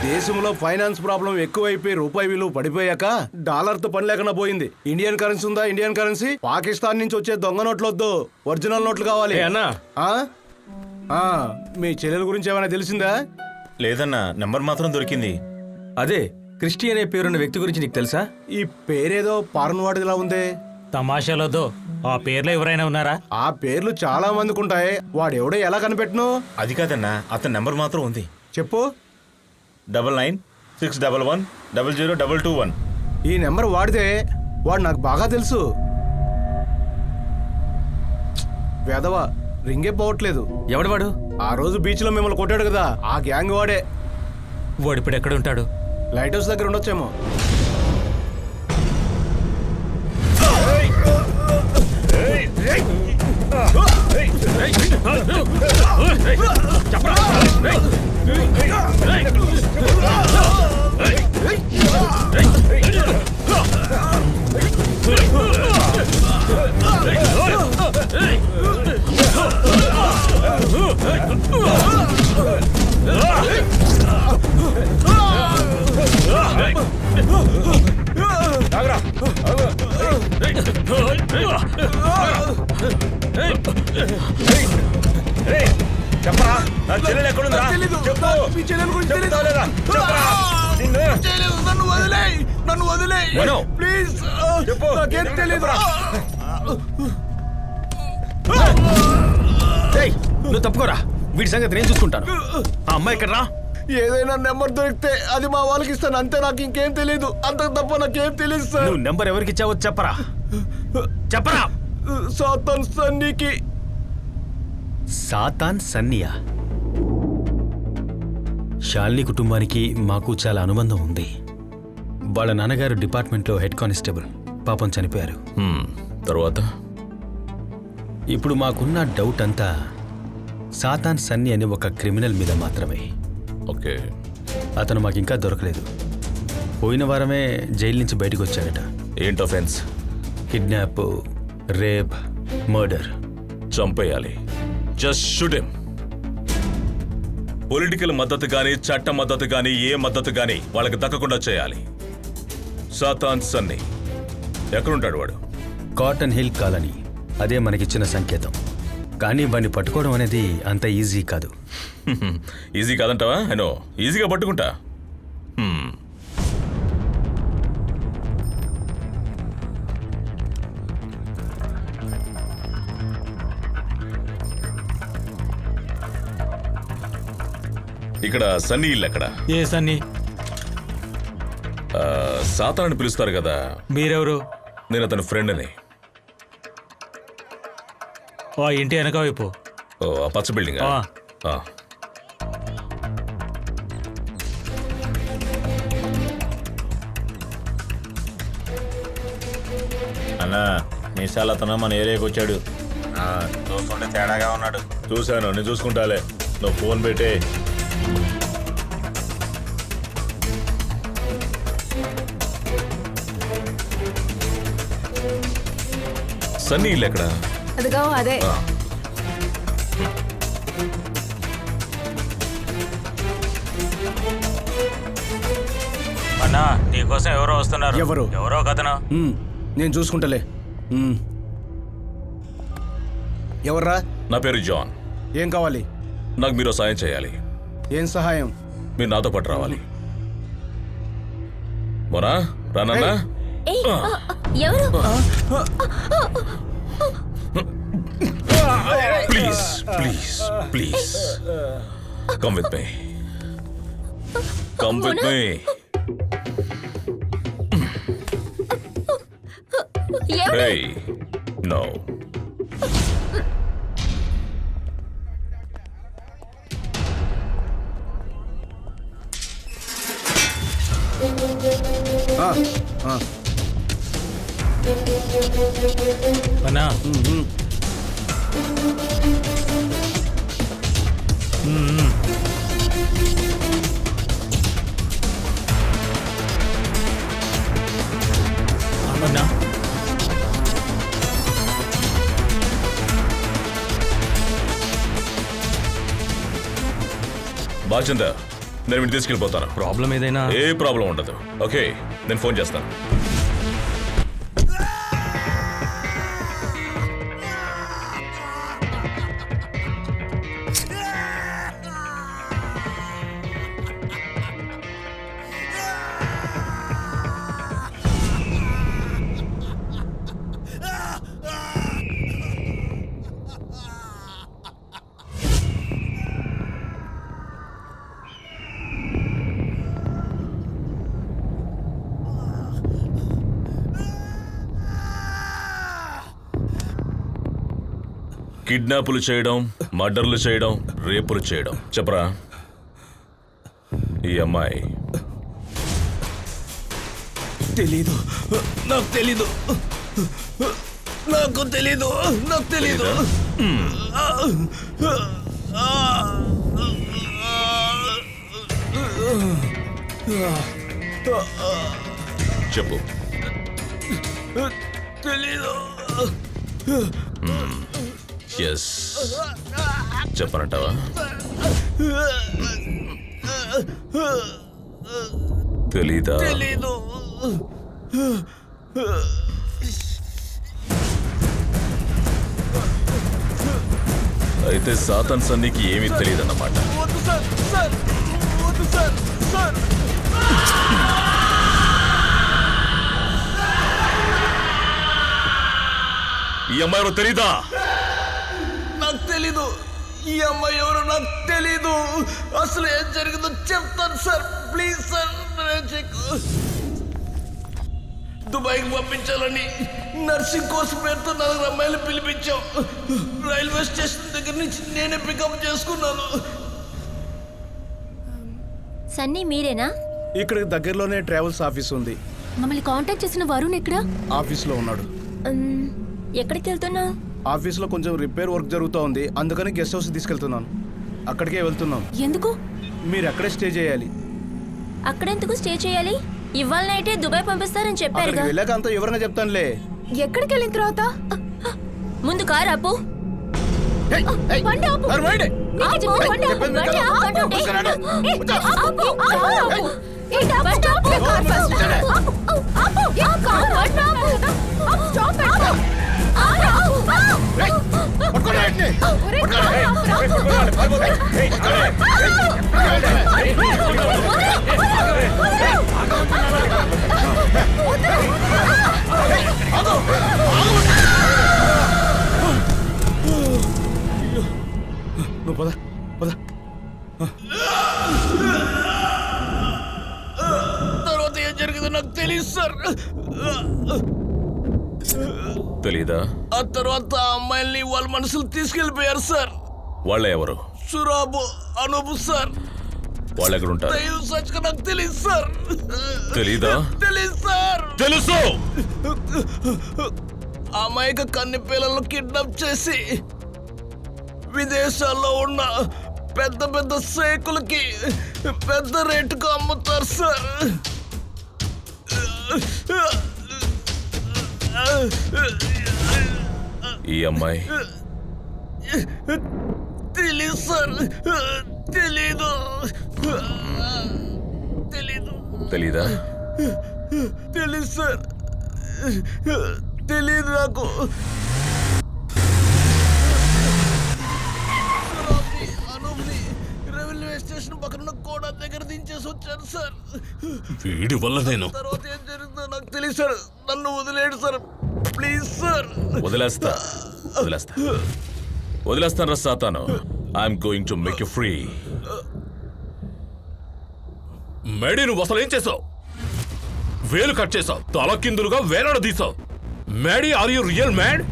దేశంలో ఫైనాన్స్ ప్రాబ్లం ఎక్కువైపోయి రూపాయి విలువ పడిపోయాక డాలర్తో పని లేకుండా పోయింది. ఇండియన్ కరెన్సీ ఉందా? Indian currency. పాకిస్తాన్ నుంచి వచ్చే దొంగ నోట్లు వద్దు, ఒరిజినల్ నోట్లు కావాలి. అన్నా, మీ చెల్లెల గురించి ఏమైనా తెలిసిందా? లేదన్నా, నెంబర్ మాత్రం దొరికింది. అదే క్రిస్టి అనే పేరున్న వ్యక్తి గురించి నీకు తెలుసా? ఈ పేరేదో పారన్ వాడిలా ఉంది. తమాషాలోదో ఆ పేర్లో ఎవరైనా ఉన్నారా? ఆ పేర్లు చాలా మందికి ఉంటాయి. వాడెవడో ఎలా కనిపెట్టను? అది కాదన్నా, అతని నెంబర్ మాత్రం ఉంది. చెప్పు. 996111002221. ఈ నెంబర్ వాడితే వాడు నాకు బాగా తెలుసు. వేదవ రింగే పోవట్లేదు. ఎవడు వాడు? ఆ రోజు బీచ్ లో మిమ్మల్ని కొట్టాడు కదా, ఆ గ్యాంగ్ వాడే. వాడు ఇప్పుడు ఎక్కడ ఉంటాడు? లైట్ హౌస్ దగ్గర ఉండొచ్చేమో. చెప్పరా, నా చెల్లెలు ఎక్కడుందా? చెప్పు. చెప్తావా లేదా? చెప్పరా. నన్ను వదిలేయ్, నన్ను వదిలేయ్ మనో. ప్లీజ్. నాకేం తెలీదు. ఏయ్, నువ్వు తప్పుకోరా, వీడి సంగతి నేను చూసుకుంటాను. ఆ అమ్మాయి ఇక్కడ రా. ఏదైనా నెంబర్ దొరికితే అది మా వాళ్ళకి ఇస్తాను అంతే. నాకు ఇంకేం తెలీదు, అంత తప్ప నాకేం తెలియదు సార్. నువ్వు నెంబర్ ఎవరికి ఇచ్చావో చెప్పరా, చెప్పరా. సాతాన్ సన్నీకి. సాతాన్ సన్నియా? శాలిని కుటుంబానికి మాకు చాలా అనుబంధం ఉంది. వాళ్ళ నాన్నగారు డిపార్ట్మెంట్లో హెడ్ కానిస్టేబుల్, పాపం చనిపోయారు. తర్వాత ఇప్పుడు మాకున్న డౌట్ అంతా సాతాన్ సన్ని అనే ఒక క్రిమినల్ మీద మాత్రమే. ఓకే, అతను మాకింకా దొరకలేదు. పోయిన వారమే జైలు నుంచి బయటకు వచ్చాడట. ఏంటి అఫెన్స్? Kidnap, rape, murder. చంపేయాలి. Just shoot him. పొలిటికల్ మద్దతు కానీ, చట్ట మద్దతు కానీ, ఏ మద్దతు కానీ వాళ్ళకి దక్కకుండా చేయాలి. సాతాన్ సన్నీ ఎక్కడుంటాడు వాడు? కాటన్ హిల్ కాలనీ, అదే మనకిచ్చిన సంకేతం. కానీ వాడిని పట్టుకోవడం అనేది అంత ఈజీ కాదు. ఈజీ కాదంటావా? అయినో ఈజీగా పట్టుకుంటా. ఇక్కడ సన్నీ ఇల్లు ఎక్కడ? ఏ సన్నీ? సాతాన్ని పిలుస్తారు కదా. మీరెవరు? నేను అతని ఫ్రెండ్ని. ఆ ఇంటి వెనక వైపు. ఓ, ఆ పచ్చ బిల్డింగ్. అన్నా నిశాల్ అతను మన ఏరియాకి వచ్చాడు. చూస్తుంటే తేడాగా ఉన్నాడు. చూశాను, నేను చూసుకుంటాలే. నువ్వు ఫోన్ పెట్టే. సన్నీ ఇల్లు ఎక్కడ? అదిగో అదే. అన్నా, నీకోసం ఎవరో వస్తున్నారు. ఎవరు? ఎవరో కథనా? నేను చూసుకుంటలే. ఎవర్రా? నా పేరు జాన్. ఏం కావాలి? నాకు మీరు సాయం చేయాలి. ఏం సహాయం? మీరు నాతో పాటు రావాలి. మొరా రానన్నా? ఎవరు? Please please please come with me. Come with me. Hey, no. అన్నా, అన్నా, బాల్చంద్ర, నేను వీడిని తీసుకెళ్ళిపోతాను. ప్రాబ్లం ఏదైనా? ఏ ప్రాబ్లం ఉండదు. ఓకే, నేను ఫోన్ చేస్తాను. కిడ్నాపులు చేయడం, మర్డర్లు చేయడం, రేపులు చేయడం. చెప్పరా, ఈ అమ్మాయి? తెలీదు, నాకు తెలీదు, నాకు తెలీదు, నాకు తెలీదు. చెప్పు. తెలీదు. ఎస్, చెప్పనంటావా? తెలీదా? తెలీదు. అయితే సాతాన్ సన్నీకి ఏమీ తెలియదన్నమాట. వద్దు సార్, సార్, వద్దు సార్, సార్. ఈ అమ్మాయి ఎవరో తెలీదా? నాకు తెలీదు. ఈ అమ్మాయి ఎవరో నాకు తెలీదు. అసలు ఏం జరిగిందో చెప్తాను సార్. ప్లీజ్ సార్, దుబాయ్కి పంపించాలని నర్సింగ్ కోర్స్ పేరుతో 4 అమ్మాయిలు పిలిపించాం. రైల్వే స్టేషన్ దగ్గర నుంచి నేనే పికప్ చేసుకున్నాను. సన్నీ మీరేనా? ఇక్కడికి దగ్గరలోనే ట్రావెల్స్ ఆఫీస్ ఉంది. మమ్మల్ని కాంటాక్ట్ చేసిన వరుణ్ ఎక్కడ? ఆఫీస్లో ఉన్నాడు. ఎక్కడికి వెళ్తున్నావు? ఆఫీస్లో కొంచెం రిపేర్ వర్క్ జరుగుతూ ఉంది, అందుకని గెస్ట్ హౌస్ తీసుకెళ్తున్నాను. అక్కడికే వెళ్తున్నాం. ఎందుకు? మీరు అక్కడే స్టే చేయాలి. అక్కడెందుకు స్టే చేయాలి? ఇవాళ నైటే దుబాయ్ పంపిస్తారని చెప్పారు. అక్కడికి వెళ్ళాక అంతా వివరంగా చెప్తానులే. ఎక్కడికి వెళ్ళిన తర్వాత? ముందు కారు ఆపు. బండి ఆపు. బండి ఆపు. బండి ఆపు అంటుంటే. ఆపు. ఆపు. ఏంటి ఆపు? Stop the car first. ఆపు. ఆపు. ఏ కార్ బండి ఆపు. Stop it. ఆపు. నువ్వు పద పద. తర్వాత ఏం జరిగిందో నాకు తెలియదు సార్. తెలీదా? ఆ తర్వాత ఆ అమ్మాయిల్ని వాళ్ళ మనసులు తీసుకెళ్లిపోయారు సార్. వాళ్ళ ఎవరు? సురాబు, అనూపు సార్. వాళ్ళు ఎక్కడుంటారు? సచ్గా నాకు తెలియదు సార్. తెలీదా? తెలియదు సార్. తెలుసు. అమాయక కన్ని పిల్లలను కిడ్నాప్ చేసి విదేశాల్లో ఉన్న పెద్ద పెద్ద సేకులకి పెద్ద రేటుకు అమ్ముతారు సార్. ఈ అమ్మాయి తెలీదు సార్. తెలీదు. తెలీదు. తెలీదా? తెలీదు సార్. తెలీదు నాకు. రైల్వే స్టేషన్ పక్కన కోడ దగ్గర దించేసి వచ్చాను సార్. వీడి వల్ల నేను తర్వాత ఏం జరుగుతుందో నాకు తెలియదు సార్. నన్ను వదిలేడు సార్. Please sir. వదిలేస్తా. వదిలేస్తాను రా సాతాను. I'm going to make you free. Maddy, నువ్వు అసలు ఏం చేసావు? వేలు కట్ చేసావు, తలకిందులుగా వేలాడదీసావు. Maddy, are you real mad?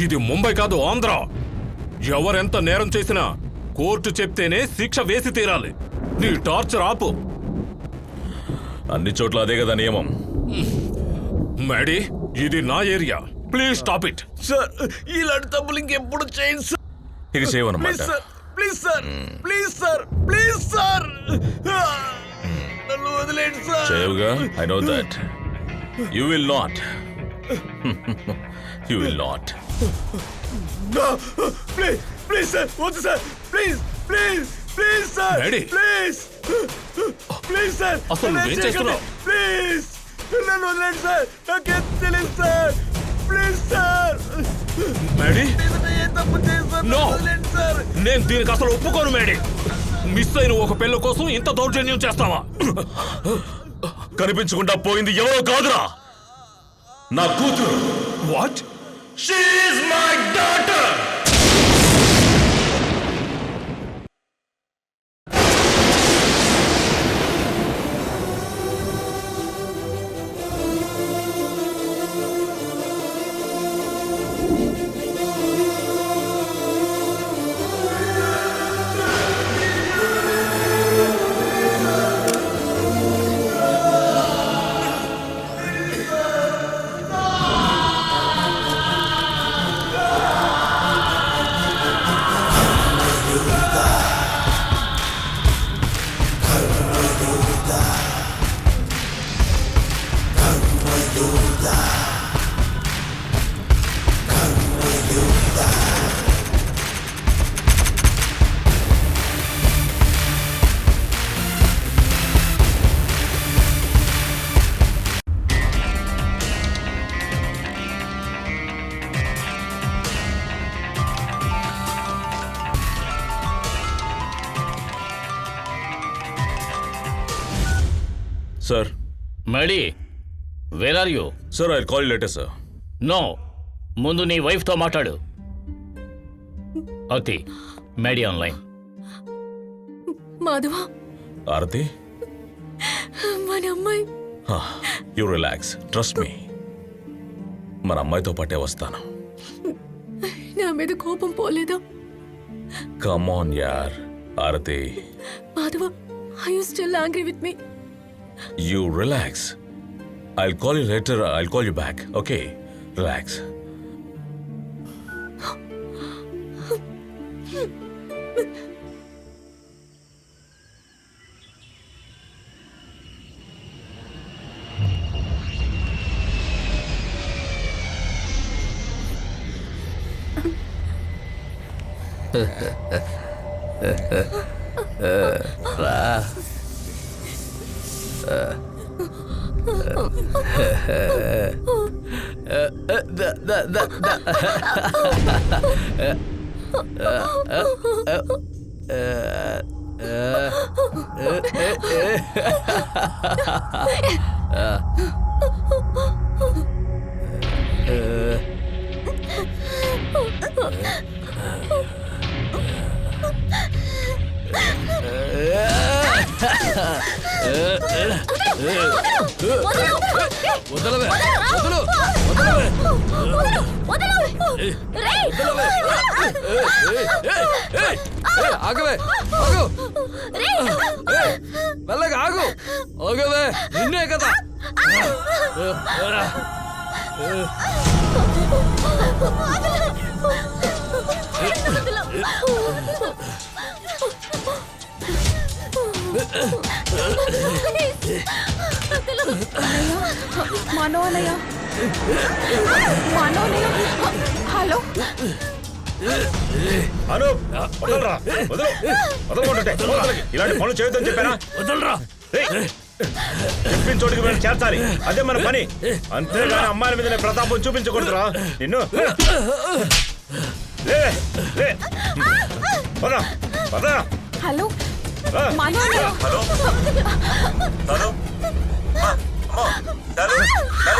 ఇది ముంబై కాదు, ఆంధ్ర. ఎవరెంత నేరం చేసినా కోర్టు చెప్తేనే శిక్ష వేసి తీరాలి. నీ టార్చర్ ఆపు. అన్ని చోట్ల అదే కదా నియమం. మేడీ, ఇది నా area. Please stop it. Sir, ఇలాంటి తప్పులు ఇంకెప్పుడు చేయండి సార్. ఇక చేయవన్నమాట. Please sir. Please sir. Please sir. నన్ను వదిలేండి సార్. చేయవుగా. I know that. You will not. You will not. Please sir. వద్దు sir. Please sir. Maddy, please sir. అసలు నువ్వేం చేస్తున్నావు? ప్లీజ్ నన్ను వదిలేండి సార్. నాకేం తెలియదు సార్. Please sir. మేడీ, ఏ తప్పు చేశారు? నో. వదిలేండి సార్. నేను దీనికి అసలు ఒప్పుకోను మేడీ. మిస్ అయిన ఒక పిల్ల కోసం ఇంత దౌర్జన్యం చేస్తావా? కనిపించకుండా పోయింది ఎవరో కాదురా, నా కూతురు. What? She is my daughter. Sir Maddy where are you? Sir I call later sir. No, ముందు నీ వైఫ్తో మాట్లాడు. అతి మేడీ ఆన్లైన్. మాధవ, ఆరతి, మన అమ్మాయి. You relax, trust me. మన అమ్మాయితో పాటే వస్తాను. నా మీద కోపం పోలేదా? కమ్ ఆన్ యార్ ఆరతి. Madhava, are you still angry with me? You relax. I'll call you later. I'll call you back. Okay? Relax. ఆగవే, ఆగు, మెల్లగా ఆగు, ఆగవే, నిన్నే కదా. మనోనయ్య, మనోనయ్య, హలో. అను వదలరా, వదలు, వదలకుంటుంటే వదలకి. ఇలాంటి పనులు చేయొద్దని చెప్పానా? వదలరా. చెప్పిన చోటికి మేము చేర్చాలి, అదే మన పని. అంతేగాని అమ్మాయిల మీద ప్రతాపం చూపించకూడదురా. నిన్ను లే లే, పద పద. హలో, రా. మనోనయ్య. హలో హలో,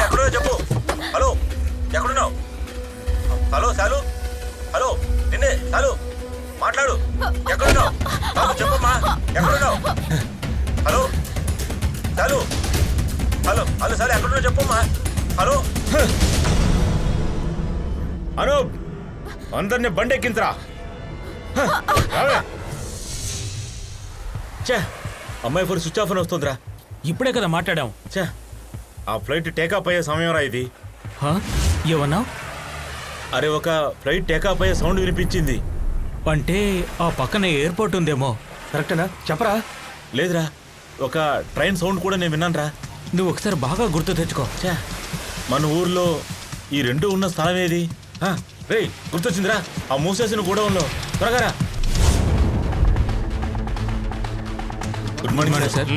ఎక్కడో చెప్పు. హలో, ఎక్కడున్నావు? హలో శాలు, హలో నిన్నే శాలు, మాట్లాడు. ఎక్కడున్నావు? చెప్పమ్మా, ఎక్కడున్నావు? హలో శాలు, హలో హలో శాలు, ఎక్కడున్నావు చెప్పమ్మా. హలో అనూప్, అందరినీ బండి ఎక్కించరా. చే, అమ్మాయి ఫోన్ స్విచ్ ఆఫ్ అని వస్తుందిరా. ఇప్పుడే కదా మాట్లాడాం. చే, ఆ ఫ్లైట్ టేకాఫ్ అయ్యే సమయం రా ఇది. ఏమన్నా? అరే, ఒక ఫ్లైట్ టేకాఫ్ అయ్యే సౌండ్ వినిపించింది. అంటే ఆ పక్కన ఎయిర్పోర్ట్ ఉందేమో. కరెక్టేనా? చెప్పరా. లేదురా, ఒక ట్రైన్ సౌండ్ కూడా నేను విన్నాను రా. నువ్వు ఒకసారి బాగా గుర్తు తెచ్చుకో. చే, మన ఊర్లో ఈ రెండు ఉన్న స్థలం ఏది? రే, గుర్తొచ్చిందిరా, ఆ మూసేసిన గూడౌన్లో. త్వరగా రా. Good morning sir.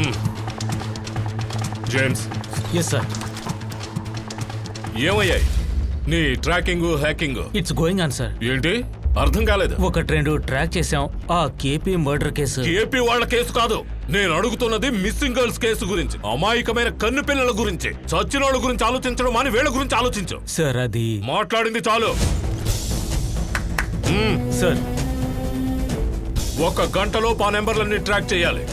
James. Yes sir. ఏమయ్యాయి నీ tracking, hacking? It's going on sir. ఏంటి అర్థం కాలేదు? ఒకటి రెండు ట్రాక్ చేసాం. ఆ కేపీ మర్డర్ కేసు. కేపీ వాళ్ళ కేసు కాదు, నేను అడుగుతున్నది మిస్సింగ్ గర్ల్స్ కేసు గురించి. అమాయకమైన కన్ను పిల్లల గురించి. చచ్చిన వాళ్ళ గురించి ఆలోచించడం అని వీళ్ళ గురించి ఆలోచించు. సార్, అది మాట్లాడింది చాలు. సార్, 1 గంటలో ఆ నెంబర్లన్నీ ట్రాక్ చేయాలి.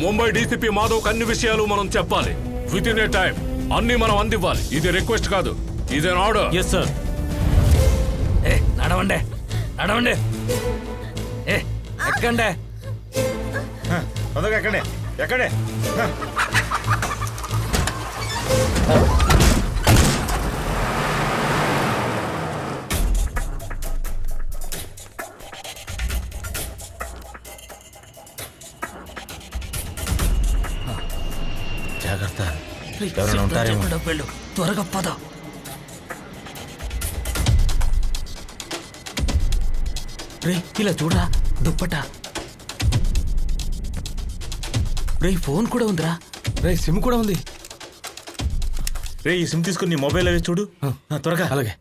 ముంబై డీసీపీ మాధవ్ అన్ని విషయాలు మనం చెప్పాలి. విత్ ఇన్ ఏ టైం అన్ని మనం అందివ్వాలి. ఇది రిక్వెస్ట్ కాదు, ఇది ఆర్డర్. Yes sir. నడవండి, నడవండి, ఎక్కండి. తొందరగా ఎక్కండి, ఎక్కండి. జాగ్రత్త, ఎవరైనా ఉంటారేమో. వెళ్ళు, త్వరగా పద. రే, ఇలా చూడరా, దుప్పట. రే, ఫోన్ కూడా ఉందిరా. రే, సిమ్ కూడా ఉంది. రే, ఈ సిమ్ తీసుకుని నీ మొబైల్ అవి చూడు త్వరగా. అలాగే.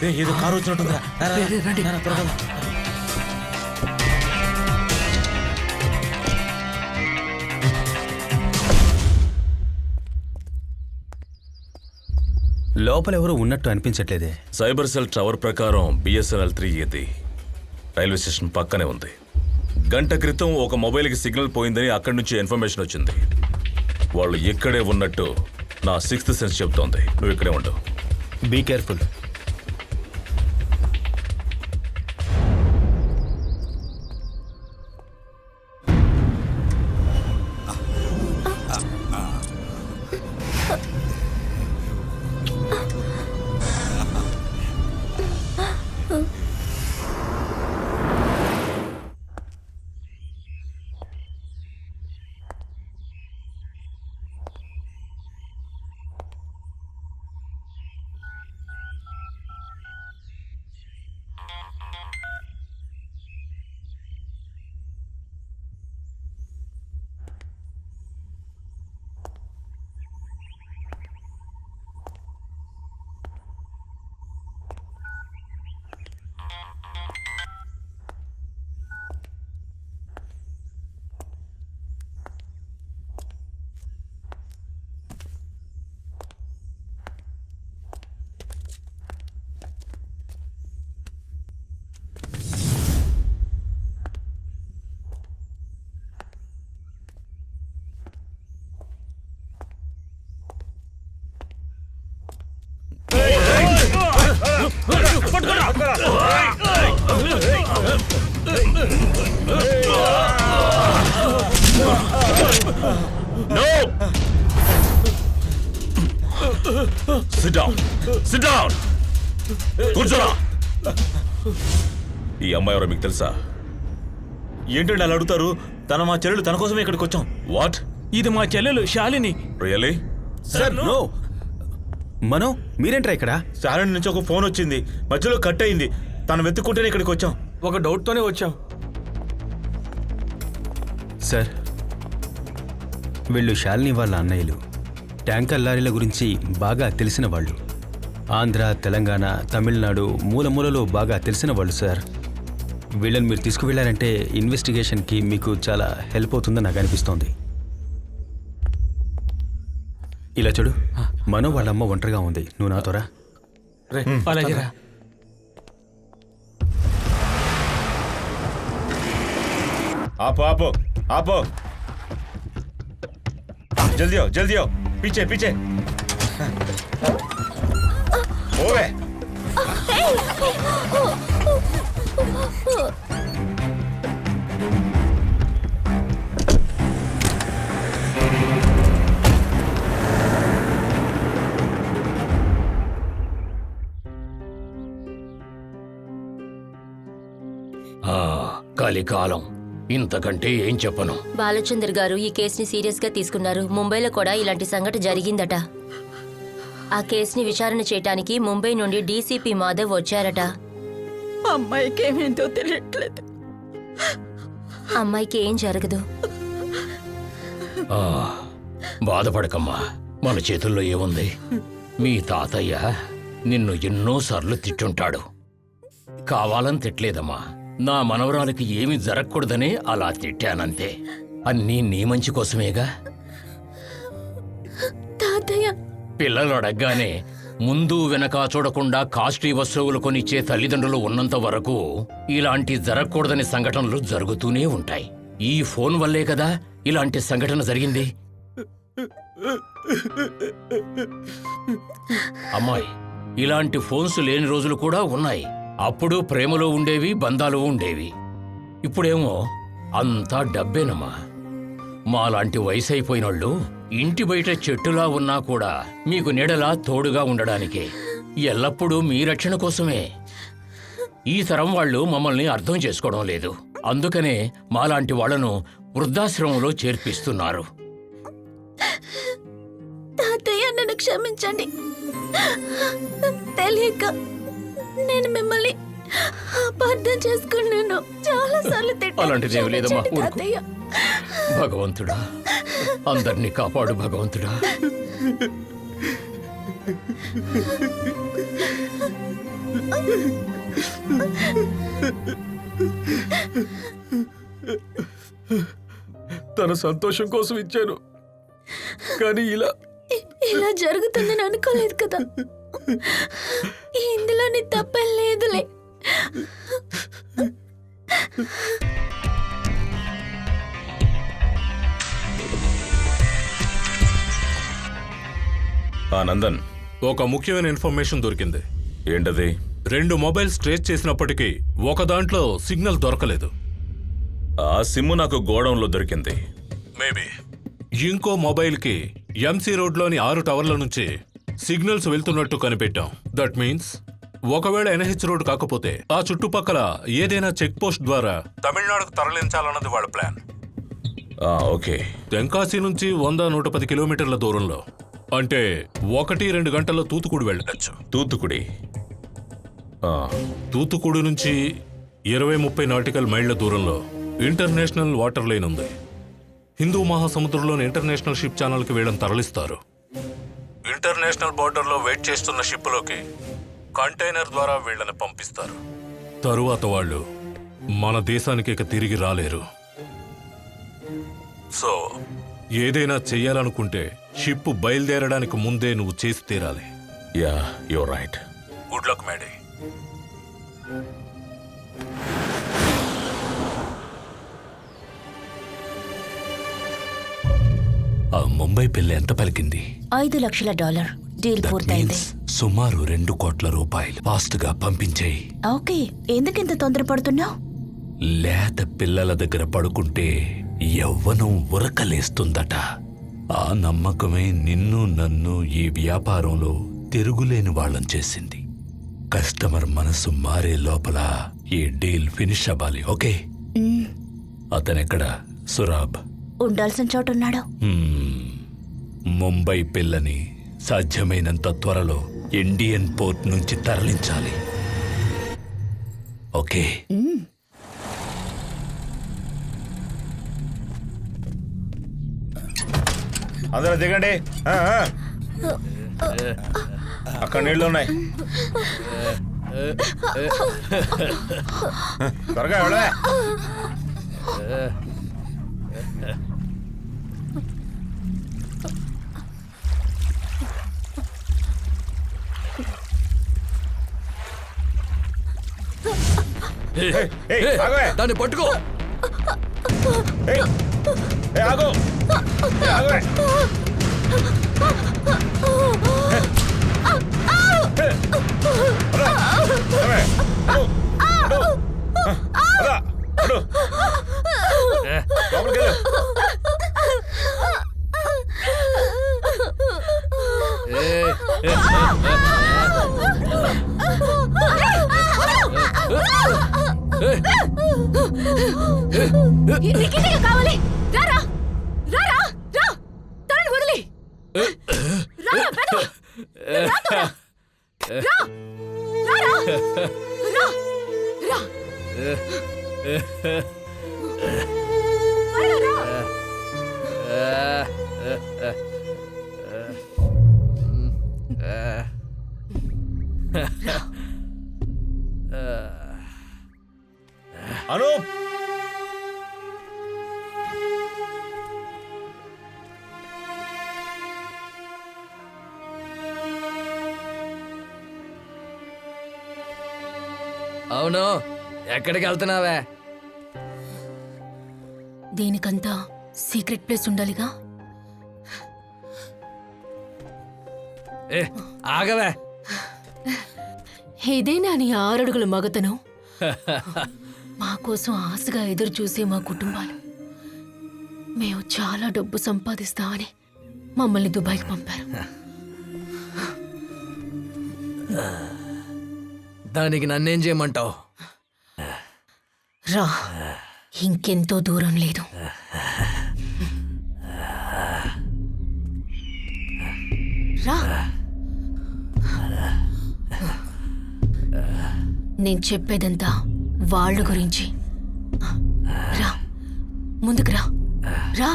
రే, ఏదో కారు వచ్చినట్టుందిరా. రండి త్వరగా. లోపల ఎవరో ఉన్నట్టు అనిపించట్లేదే. సైబర్ సెల్ టవర్ ప్రకారం బిఎస్ఎన్ఎల్ 3 ఇది రైల్వే స్టేషన్ పక్కనే ఉంది. గంట క్రితం ఒక మొబైల్కి సిగ్నల్ పోయిందని అక్కడి నుంచి ఇన్ఫర్మేషన్ వచ్చింది. వాళ్ళు ఇక్కడే ఉన్నట్టు నా 6th సెన్స్ చెప్తోంది. నువ్వు ఇక్కడే ఉండు. Be careful. Sit down. Sit down. కూర్చోరా. ఈ అమ్మాయి ఎవరో మీకు తెలుసా? ఏంటంటే అలా అడుగుతారు? తన మా చెల్లెలు, తన కోసమే ఇక్కడికి వచ్చాం. వాట్? ఇది మా చెల్లెలు Shalini. Really? Sir no. Mano మీరేంట్రా ఇక్కడ? శాలిని నుంచి ఒక ఫోన్ వచ్చింది, మధ్యలో కట్ అయింది. తను వెతుక్కుంటేనే ఇక్కడికి వచ్చాం. ఒక డౌట్తోనే వచ్చాం. సార్ వీళ్ళు శాలిని వాళ్ళ అన్నయ్యలు. ట్యాంకర్ లారీల గురించి బాగా తెలిసిన వాళ్ళు. ఆంధ్ర, తెలంగాణ, తమిళనాడు మూలమూలలో బాగా తెలిసిన వాళ్ళు సార్. వీళ్ళని మీరు తీసుకువెళ్ళారంటే ఇన్వెస్టిగేషన్కి మీకు చాలా హెల్ప్ అవుతుందని నాకు అనిపిస్తోంది. ఇలా చూడు, మనో వాళ్ళమ్మ ఒంటరిగా ఉంది. నువ్వు నాతో రా. అలాగేరా. ఆపో ఆపో ఆపో. జల్దీ आओ, జల్దీ आओ. పీछे పీछे. ఓవే. కలికాలం, ఇంతకంటే ఏం చెప్పను. బాలచందర్ గారు ఈ కేసుని సీరియస్ గా తీసుకున్నారు. ముంబైలో కూడా ఇలాంటి సంఘటన జరిగిందట. ఆ కేసుని విచారణ చేయడానికి ముంబై నుండి డీసీపీ మాధవ్ వచ్చారట. అమ్మాయికి ఏమేందో తెలియట్లేదు. అమ్మాయికి ఏం జరగదు. బాధపడకమ్మా, మన చేతుల్లో ఏముంది? మీ తాతయ్య నిన్ను ఎన్నోసార్లు తిట్టుంటాడు. కావాలని తిట్టలేదమ్మా. నా మనవరాలకి ఏమీ జరగకూడదనే అలా తిట్టానంతే. అన్నీ నీ మంచి కోసమేగా. తాతయ్య, పిల్లలు అడగ్గానే ముందు వెనక చూడకుండా కాస్ట్లీ వస్తువులు కొనిచ్చే తల్లిదండ్రులు ఉన్నంత వరకు ఇలాంటి జరగకూడదని సంఘటనలు జరుగుతూనే ఉంటాయి. ఈ ఫోన్ వల్లే కదా ఇలాంటి సంఘటన జరిగింది. అమ్మాయి, ఇలాంటి ఫోన్స్ లేని రోజులు కూడా ఉన్నాయి. అప్పుడు ప్రేమలో ఉండేవి, బంధాలు ఉండేవి. ఇప్పుడేమో అంతా డబ్బేనమ్మా. మాలాంటి వయసు అయిపోయినోళ్ళు ఇంటి బయట చెట్టులా ఉన్నా కూడా మీకు నీడలా తోడుగా ఉండడానికే. ఎల్లప్పుడూ మీ రక్షణ కోసమే. ఈ తరం వాళ్ళు మమ్మల్ని అర్థం చేసుకోవడం లేదు. అందుకనే మాలాంటి వాళ్లను వృద్ధాశ్రమంలో చేర్పిస్తున్నారు. తాతయ్య, నన్ను క్షమించండి. తెలియక నేను మిమ్మల్ని అపార్థం చేసుకున్నాను. చాలా సార్లు అలాంటిదేమి లేదమ్మా. ఊరుకో. భగవంతుడా, అందరినీ కాపాడు భగవంతుడా. తన సంతోషం కోసం ఇచ్చాను, కానీ ఇలా ఇలా జరుగుతుందని అనుకోలేదు కదా. ఇందులో నీ తప్పేం లేదులే. నందన్, ఒక ముఖ్యమైన ఇన్ఫర్మేషన్ దొరికింది. ఏంటది? 2 మొబైల్స్ ట్రేస్ చేసినప్పటికీ ఒక దాంట్లో సిగ్నల్ దొరకలేదు. ఆ సిమ్ నాకు గోడౌన్లో దొరికింది. మేబీ ఇంకో మొబైల్కి ఎంసీ రోడ్లోని 6 టవర్ల నుంచి సిగ్నల్స్ వెళ్తున్నట్టు కనిపెట్టాం. దట్ మీన్స్ ఒకవేళ ఎన్హెచ్ రోడ్ కాకపోతే ఆ చుట్టుపక్కల ఏదైనా చెక్ పోస్ట్ ద్వారా తమిళనాడుకు తరలించాలన్నది వాళ్ళ ప్లాన్. ఓకే. తెంకాసి నుంచి 100-110 కిలోమీటర్ల దూరంలో, అంటే 1-2 గంటల్లో తూతుకుడి వెళ్ళచ్చు. తూతుకుడి నుంచి 20-30 నాటికల్ మైళ్ల దూరంలో ఇంటర్నేషనల్ వాటర్ లైన్ ఉంది. హిందూ మహాసముద్రంలోని ఇంటర్నేషనల్ షిప్ ఛానల్కి వీళ్ళని తరలిస్తారు. ఇంటర్నేషనల్ బార్డర్లో వెయిట్ చేస్తున్న షిప్లోకి కంటైనర్ ద్వారా వీళ్ళని పంపిస్తారు. తరువాత వాళ్ళు మన దేశానికి ఇక తిరిగి రాలేరు. సో ఏదైనా చెయ్యాలనుకుంటే షిప్ బయలుదేరడానికి ముందే నువ్వు చేసి తీరాలి. Yeah, you're right. Good luck Maddy. ఆ ముంబై పెళ్లి ఎంత పలికింది? $5 లక్షల డీల్ పూర్తయింది. సుమారు 2 కోట్ల రూపాయలు. ఫాస్ట్ గా పంపించేయి. ఓకే, ఎందుకింత తొందరపడుతున్నావు? లేత పిల్లల దగ్గర పడుకుంటే యవ్వనం ఉరకలేస్తుందట. ఆ నమ్మకమే నిన్ను నన్ను ఈ వ్యాపారంలో తిరుగులేని వాళ్ళం చేసింది. కస్టమర్ మనసు మారే లోపల ఈ డీల్ ఫినిష్ అవ్వాలి. ఓకే? అతనెక్కడ? సురాబ్ ఉండాల్సిన చోట ఉన్నాడు. ముంబై పిల్లని సాధ్యమైనంత త్వరలో ఇండియన్ పోర్ట్ నుంచి తరలించాలి. ఓకే? అందరూ దిగండి. అక్కడ నీళ్లు ఉన్నాయి. త్వరగా వెళ్ళవే. దాన్ని పట్టుకో. ఆగు. ఆగు. కావాలి. రారా రారా రా, తనని వదిలి రారా, పెదవ. రా తోడా. రా రారా రా రా. త్వరగా రా. అనూప్, అవును, ఎక్కడికి వెళ్తున్నావే? దీనికంతా సీక్రెట్ ప్లేస్ ఉండాలిగా. ఆగవే. ఇదేనా నీ 6 అడుగుల మగతనం? మా కోసం ఆశగా ఎదురు చూసే మా కుటుంబాలు మేము చాలా డబ్బు సంపాదిస్తామని మమ్మల్ని దుబాయ్కి పంపారు. దానికి నన్నేం చేయమంటావు? రా, ఇంకెంతో దూరం లేదు. రా, నేను చెప్పేదంతా వాళ్ళ గురించి. రా, ముందుకు రా. రా.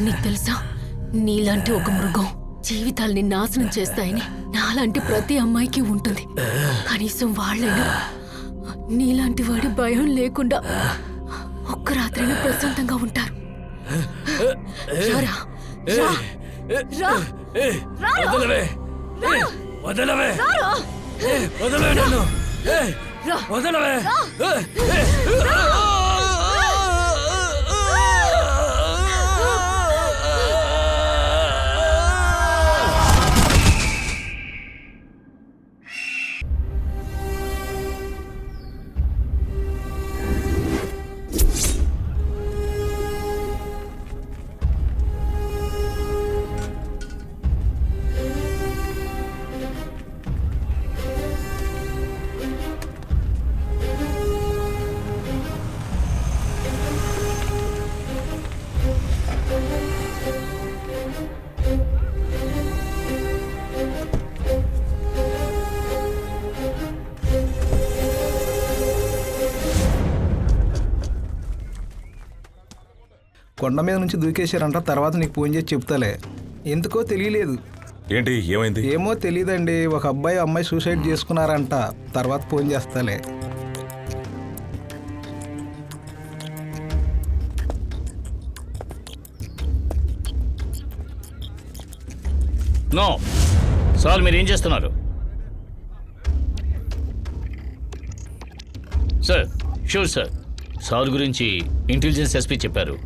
నీకు తెలుసా, నీలాంటి ఒక మృగం జీవితాల్ని నాశనం చేస్తాయని నాలాంటి ప్రతి అమ్మాయికి ఉంటుంది. కనీసం వాళ్ళైనా నీలాంటి వాడి భయం లేకుండా ఒక్క రాత్రైనా ప్రశాంతంగా ఉంటారు. రారా, రా, రా, రారా. వదలవే వదలవే వదలవే నన్ను వదలవే. కొండ మీద నుంచి దూకేశారంట. తర్వాత నీకు ఫోన్ చేసి చెప్తాలే. ఎందుకో తెలియలేదు. ఏంటి ఏమైంది? ఏమో తెలియదండి. ఒక అబ్బాయి అమ్మాయి సూసైడ్ చేసుకున్నారంట. తర్వాత ఫోన్ చేస్తాలే. నో సార్, మీరు ఏం చేస్తున్నారు? Sir sure sir. సార్ గురించి ఇంటెలిజెన్స్ ఎస్పీ చెప్పారు.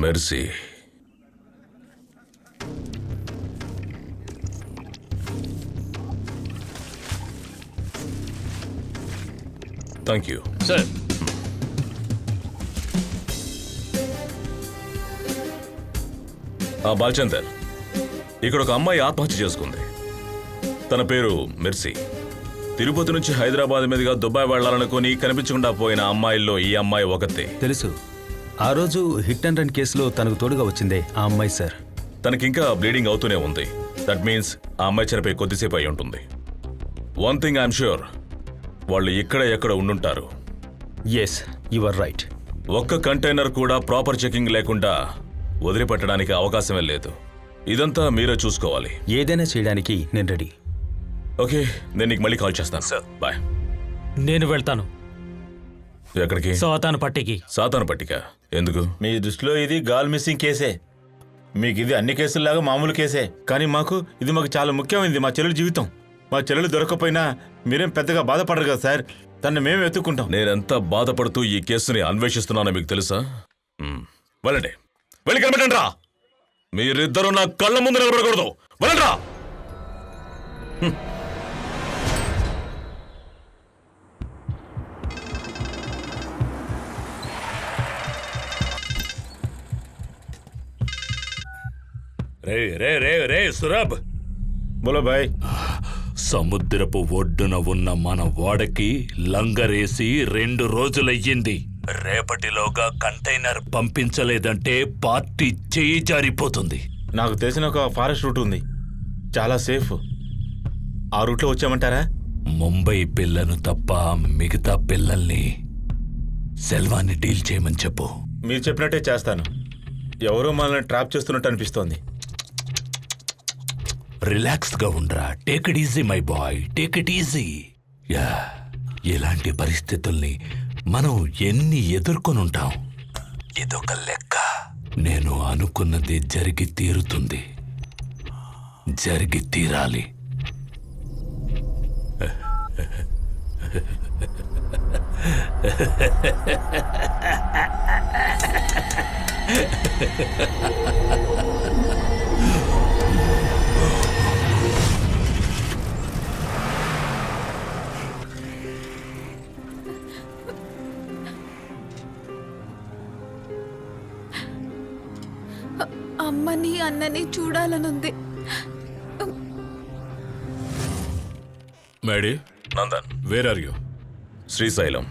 Mercy, thank you sir. Balchandar, ఇక్కడ ఒక అమ్మాయి ఆత్మహత్య చేసుకుంది. తన పేరు మెర్సీ. తిరుపతి నుంచి హైదరాబాద్ మీదుగా దుబాయ్ వెళ్లాలనుకుని కనిపించకుండా పోయిన అమ్మాయిల్లో ఈ అమ్మాయి ఒకతే. తెలుసు. ఆ రోజు హిట్ అండ్ రన్ కేసులో తనకు తోడుగా వచ్చిందే ఆ అమ్మాయి సార్. తనకింకా బ్లీడింగ్ అవుతూనే ఉంది. దట్ మీన్స్ ఆ అమ్మాయి చనిపోయి కొద్దిసేపు అయి ఉంటుంది. వన్ థింగ్ ఐఎమ్ ష్యూర్, వాళ్ళు ఇక్కడ ఎక్కడ ఉండుంటారు. Yes, you are right. ఒక్క కంటైనర్ కూడా ప్రాపర్ చెకింగ్ లేకుండా వదిలిపెట్టడానికి అవకాశమే లేదు. ఇదంతా మీరే చూసుకోవాలి. ఏదైనా చేయడానికి నేను రెడీ. ఓకే, నేను నీకు మళ్ళీ కాల్ చేస్తాను సార్. బాయ్. నేను వెళ్తాను. ఎక్కడికి? సాతాను పట్టికి. సాతాను పట్టిక ఎందుకు? మీ దృష్టిలో ఇది గాల్ మిస్సింగ్ కేసే. మీకు ఇది అన్ని కేసుల్లాగా మామూలు కేసే. కానీ మాకు చాలా ముఖ్యమైనది. మా చెల్లెలు జీవితం. మా చెల్లెలు దొరకకపోయినా మీరేం పెద్దగా బాధపడరు కదా సార్. తను మేము వెతుక్కుంటాం. నేనెంత బాధపడుతూ ఈ కేసుని అన్వేషిస్తున్నానో మీకు తెలుసా? వెళ్ళండి, వెళ్ళి కనిపెట్టండి రా. మీరిద్దరూ నా కళ్ళ ముందు నిలబడకూడదు. వెళ్ళండి రా. రే రే రే రే సురబ్, బోలో భాయ్. సముద్రపు ఒడ్డున ఉన్న మన వాడకి లంగరేసి 2 రోజులయ్యింది. రేపటిలోగా కంటైనర్ పంపించలేదంటే పార్టీ చేయి జారిపోతుంది. నాకు తెలిసిన ఒక ఫారెస్ట్ రూట్ ఉంది, చాలా సేఫ్. ఆ రూట్లో వచ్చామంటారా? ముంబై పిల్లను తప్ప మిగతా పిల్లల్ని సెల్వాన్ని డీల్ చేయమని చెప్పు. మీరు చెప్పినట్టే చేస్తాను. ఎవరో మనల్ని ట్రాప్ చేస్తున్నట్టు అనిపిస్తోంది. రిలాక్స్డ్ గా ఉండరా. Take it easy my boy, take it easy. Yeah, ఇలాంటి పరిస్థితుల్ని మనం ఎన్ని ఎదుర్కొని ఉంటాం. ఇదొక లెక్క. నేను అనుకున్నది జరిగి తీరుతుంది, జరిగి తీరాలి. అమ్మని అన్నని చూడాలనుంది. Maddy, Nandan, where are you? Srisailam.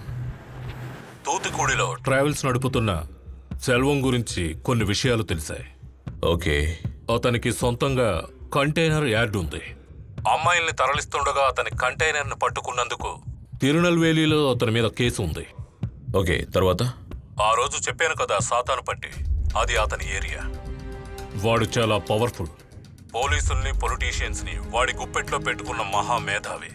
తూతుకుడిలో ట్రావెల్స్ నడుపుతున్న సెల్వం గురించి కొన్ని విషయాలు తెలిసాయి. ఓకే. అతనికి సొంతంగా కంటైనర్ యార్డ్ ఉంది. అమ్మాయిల్ని తరలిస్తుండగా అతని కంటైనర్ని పట్టుకున్నందుకు తిరునల్వేలిలో అతని మీద కేసు ఉంది. ఓకే, తర్వాత? ఆ రోజు చెప్పాను కదా సాతానుపట్టి, అది అతని ఏరియా. వాడు చాలా పవర్ఫుల్. పోలీసుల్ని, పొలిటీషియన్స్ని వాడి గుప్పెట్లో పెట్టుకున్న మహా మేధావి.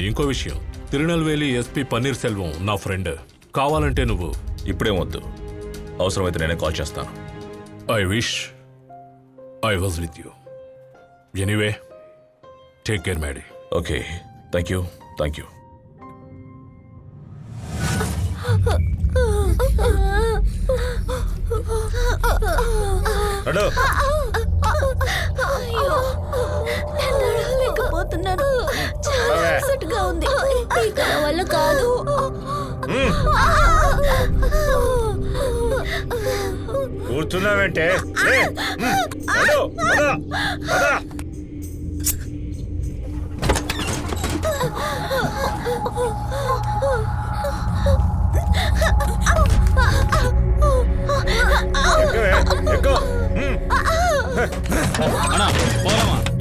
ఇంకో విషయం, తిరునల్వేలి ఎస్పీ పన్నీర్ సెల్వం నా ఫ్రెండ్. కావాలంటే నువ్వు ఇప్పుడేం వద్దు, అవసరమైతే నేనే కాల్ చేస్తాను. I wish I was with you. Anyway, take care మేడీ. Okay, thank you. Thank you. అడు లేకపోతున్నాను, చాలా అలసటగా ఉంది. ఇక నా వల్ల కాదు. కూర్చున్నావంటే లే. నడు, పద, పద. ఎక్కువే, ఎక్కు.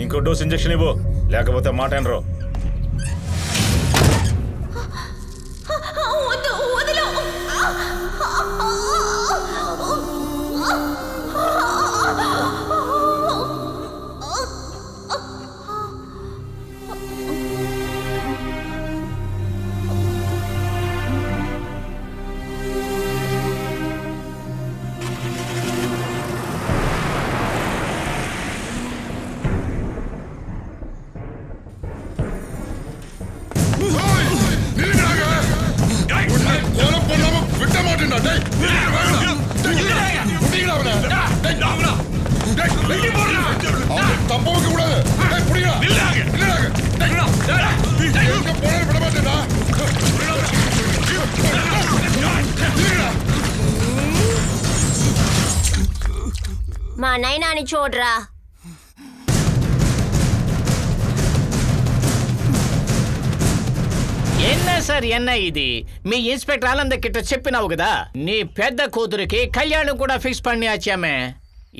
ఇంకో డోస్ ఇంజెక్షన్ ఇవ్వు, లేకపోతే మాట అనరు. మా నైనాని చూడరా. என்ன సార్ ఎన్న ఇది? మీ ఇన్స్పెక్టర్ ఆనంద కిட்ட చెప్పినావు కదా, నీ పెద్ద కూతురికి కళ్యాణం కూడా ఫిక్స్ பண்ணியாச்சாமே.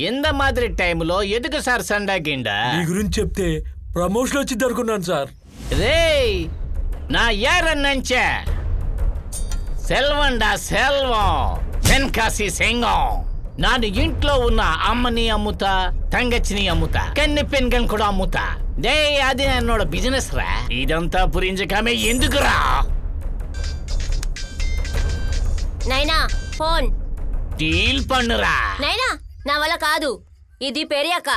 இந்த மாதிரி టైంలో ఎదుగు సార్ సండా గిండా? మీ గురించి చెప్తే ప్రమోషన్ వచ్చింది అనుకున్నాను సార్. రేయ్, నా యారన్నంచే సెల్వండా సెల్వం తెన్కాసి సింగం. ನಾನು ఇంట్లో ఉన్న అమ్మని అమ్ముతా, తంగచ్చిని అమ్ముతా, కన్ని పెన్గన్ కూడా అమ్ముతా. డే, అది నన్నోட బిజినెస్ రా. ఇదంతా పురించకమే ఎందుకురా? నైనా ఫోన్. డీల్ పన్నురా. నైనా, నా వల్ల కాదు, ఇది పెరియాక.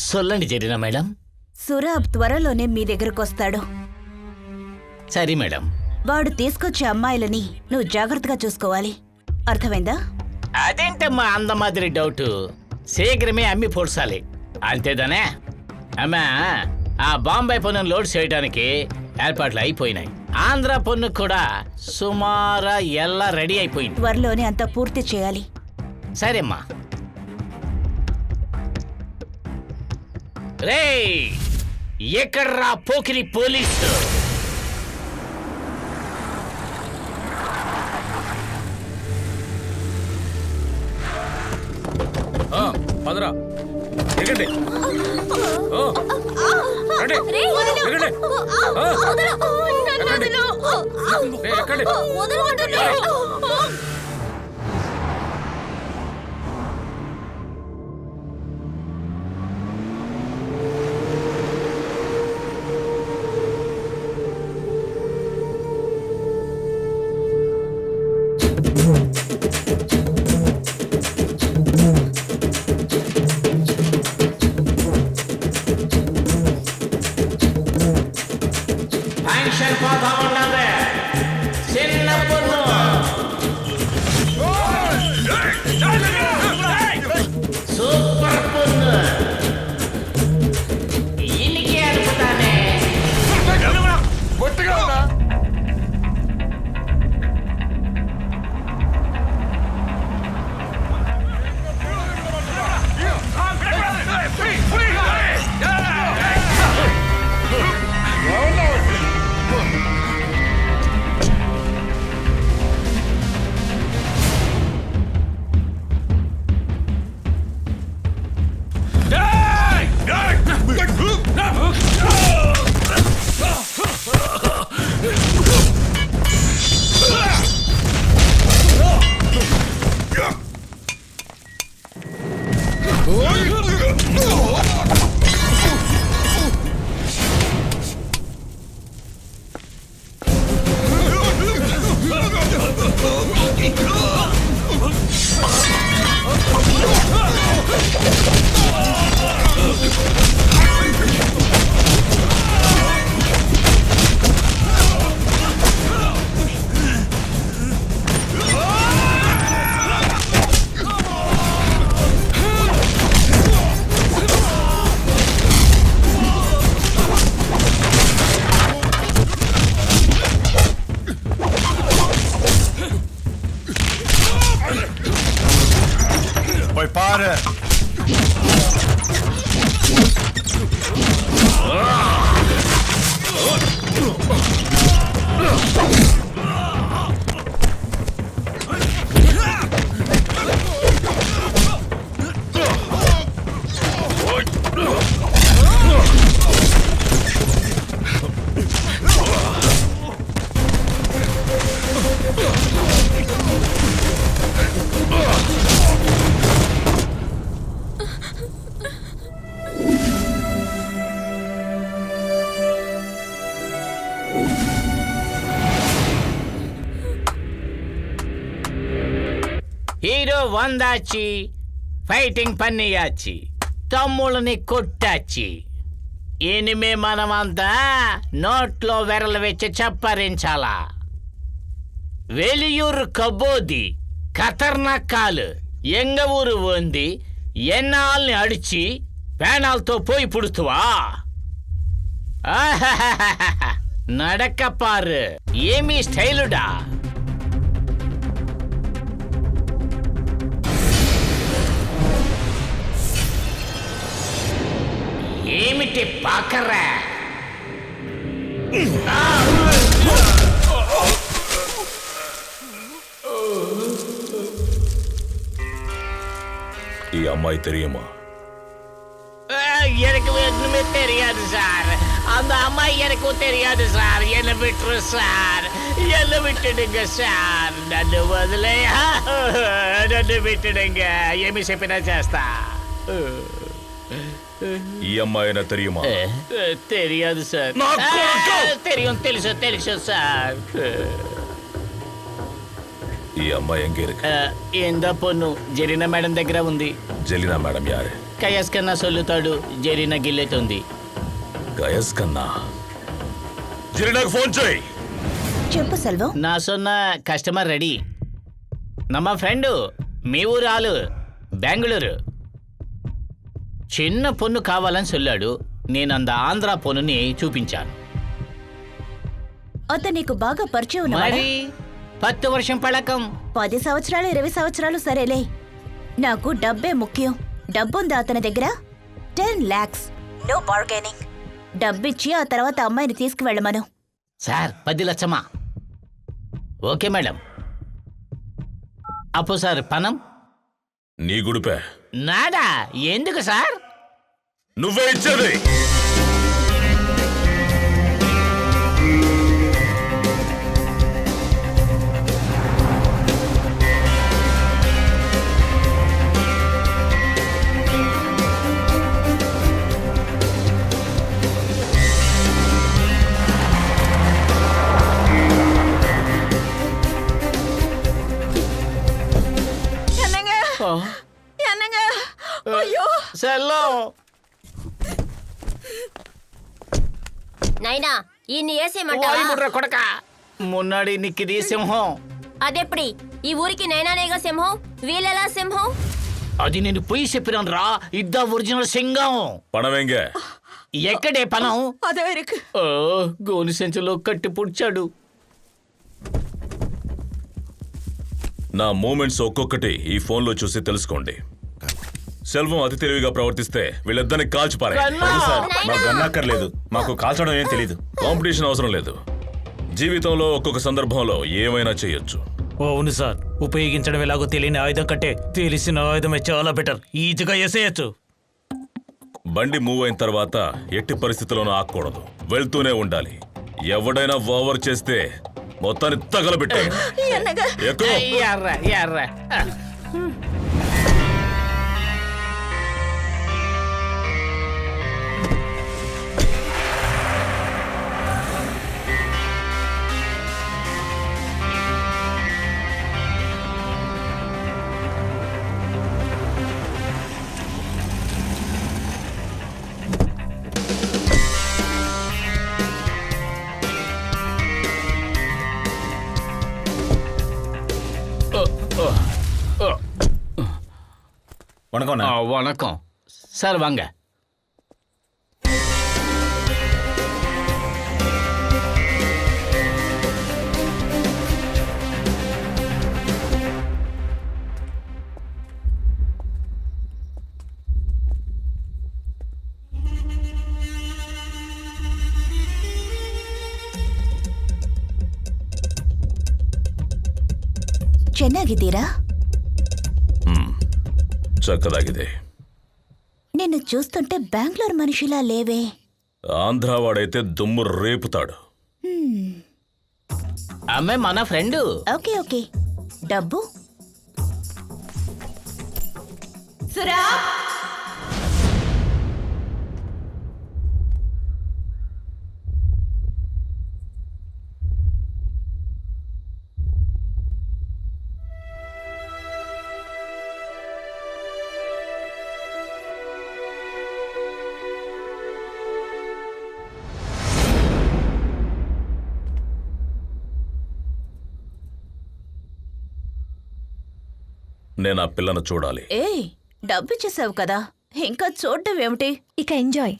సొల్లండి జరినా మేడం. సురాబ్ త్వరలోనే మీ దగ్గరకు వస్తాడు. సరే మేడం. వాడు తీసుకొచ్చే అమ్మాయిలని నువ్వు జాగ్రత్తగా చూసుకోవాలి, అర్థమైందా? అదేంటమ్మా అంద మాదిరి డౌట్? శీఘ్రమే అమ్మి పొడ్చాలి, అంతేదానే? అమ్మా, ఆ బాంబే పన్నును లోడ్ చేయడానికి ఏర్పాట్లు అయిపోయినాయి. ఆంధ్ర పన్ను కూడా సుమారు ఎలా రెడీ అయిపోయింది. త్వరలోనే అంతా పూర్తి చేయాలి. సరేమ్మా. రే, ఎక్కడ్రా పోకిరి పోలీసు? పదరా, ఎక్కండి. ఎక్కండి. చిన్న పొన్ను Poi para! హీరో వందాచి ఫైటింగ్ పన్నియాచి తమ్ముళ్ళని కొట్టాచి ఇనిమే మనమంతా నోట్లో వెరలు వెచ్చి చప్పరించాలా వెలియూరు కబోది ఖతర్నాకాలు ఎంగ ఊరు వంది ఎన్నాల్ని అడిచి పేనాలతో పోయి పుడుతువా నడకపారు ఏమీ స్టైలుడా ఏమిటి పాకరా ఈ అమ్మాయి తెలియమా? எனக்கு ஒண்ணுமே தெரியாது சார் அந்த அம்மா எனக்கு தெரியாது சார் என்ன விட்டுரு சார் என்ன விட்டுடுங்க சார் నన్ను వదిలే నన్ను విட்டுடுங்க ఏమి చెప్పినా చేస్తా ఈ అమ్మాయినా తెలియమా? తెలియదు సార్ తెలుసు తెలుసు సార్ ఈ అమ్మాయి ఎంగే இருக்கு? இந்த பொண்ணு జెరీనా మేడం దగ్గర ఉంది. జెరీనా మేడం యారు? కయస్ కన్నా సొల్లుతాడు, జెరీనా గిల్లెతుంది. కయస్ కన్నా? జెరీనాకు ఫోన్ చేయి. చెప్పు సెల్వం. నా సొన్న కస్టమర్ రెడీ. నమ్మ ఫ్రెండు మీ ఊరు ఆలు బెంగళూరు. చిన్న పొన్ను కావాలని సొల్లాడు. నేను అంద ఆంధ్ర పొన్నుని చూపించాను. అతను నీకు బాగా పరిచయం మరి 10 వర్షం పழக்கம். 10 సంవత్సరాలు 20 సంవత్సరాలు సరేలే, నాకు డబ్బే ముఖ్యం. డబ్బుందా అతని దగ్గర? 10 lakhs. No bargaining. డబ్బిచ్చి ఆ తర్వాత అమ్మాయిని తీసుకువెళ్ళమను. సార్ 10 లక్షమా? Okay madam. అప్పు సార్ పనం నీ గుడిపే. నాడా? ఎందుకు సార్? నువ్వే ఇచ్చేది. నైనా ఈ ఏసేమంటావా? కొడక మున్నాడి నిక్కిది సింహం. అదెప్పటి? ఈ ఊరికి నైనానేగా సింహం, వీళ్ళెలా సింహం? అది నేను పోయి చెప్పినాను రా. ఇద్దా ఒరిజినల్ సింగం. పణవెంగే ఎక్కడే పనం? గోని సంచిలో కట్టి పుడ్చాడు. నా మూమెంట్స్ ఒక్కొక్కటి ఈ ఫోన్లో చూసి తెలుసుకోండి. సెల్వం అతి తెలివిగా ప్రవర్తిస్తే వీళ్ళిద్దరిని కాల్చి పారే. మాకు గన్నక్కర్లేదు, మాకు కాల్చడం ఏం తెలీదు. కాంపిటీషన్ అవసరం లేదు. జీవితంలో ఒక్కొక్క సందర్భంలో ఏమైనా చేయొచ్చు. అవును సార్, ఉపయోగించడం ఎలాగో తెలియని ఆయుధం కంటే తెలిసిన ఆయుధమే చాలా బెటర్. ఈజీగా వేసేయచ్చు. బండి మూవ్ అయిన తర్వాత ఎట్టి పరిస్థితుల్లోనూ ఆగకూడదు, వెళ్తూనే ఉండాలి. ఎవడైనా ఓవర్ చేస్తే మొత్తాన్ని తగలబెట్టే. வணக்கம் சார் வாங்க. ಚೆನ್ನಾಗಿದ್ದೀರಾ? చక్కదాಗಿದೆ. నిన్ను చూస్తుంటే బెంగళూరు మనిషిలా లేవే. ఆంధ్రావాడైతే దుమ్ము రేపుతాడు. ఆమె మన ఫ్రెండ్. Okay okay. డబ్బు సురా నేను ఆ పిల్లను చూడాలి. ఏయ్, డబ్బు ఇచ్చేసావు కదా, ఇంకా చూడడం ఏమిటి? ఇక enjoy.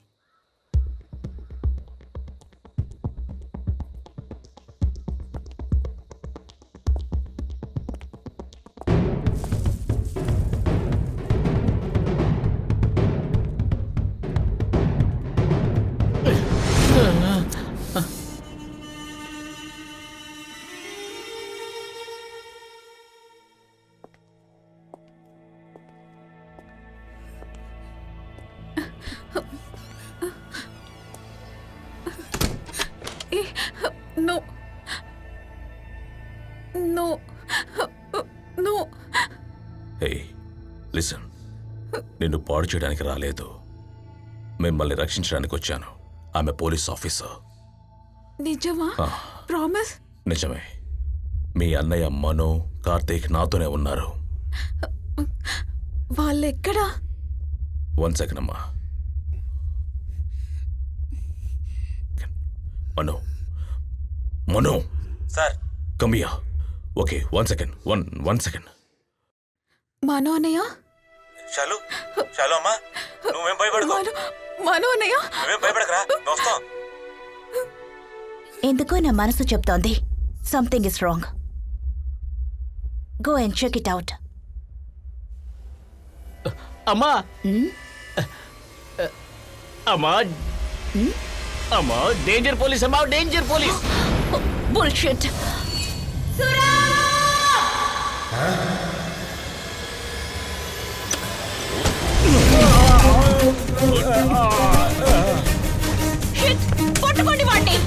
No. No. No. Hey listen, నిన్ను పాడు చేయడానికి రాలేదు, మిమ్మల్ని రక్షించడానికి వచ్చాను. ఆమె పోలీస్ ఆఫీసర్. నిజమా? ప్రామిస్? నిజమే. మీ అన్నయ్య మను, కార్తీక్ నాతోనే ఉన్నారు. వాళ్ళెక్కడా? 1 సెకండ్ అమ్మా. Manu sir, come here. Okay, 1 second. 1 second. Mano అన్నయ్య? చాలు చాలు అమ్మా, నువ్వేం భయపడకు. మనో అన్నయ్య? నువ్వేం భయపడకరా, వస్తాం. ఎందుకో నా మనసు చెప్తోంది something is wrong. Go and check it out. అమ్మా అమ్మా అమ్మా, డేంజర్ పోలీస్ అమ్మా, డేంజర్ పోలీస్. బుల్షిట్. షిట్, పట్టుకోండి వాడిని.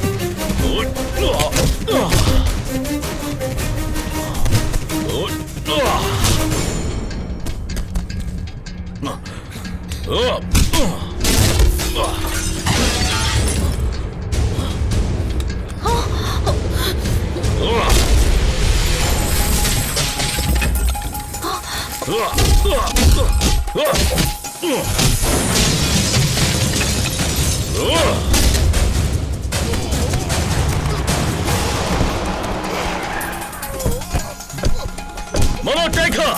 Mano, take her!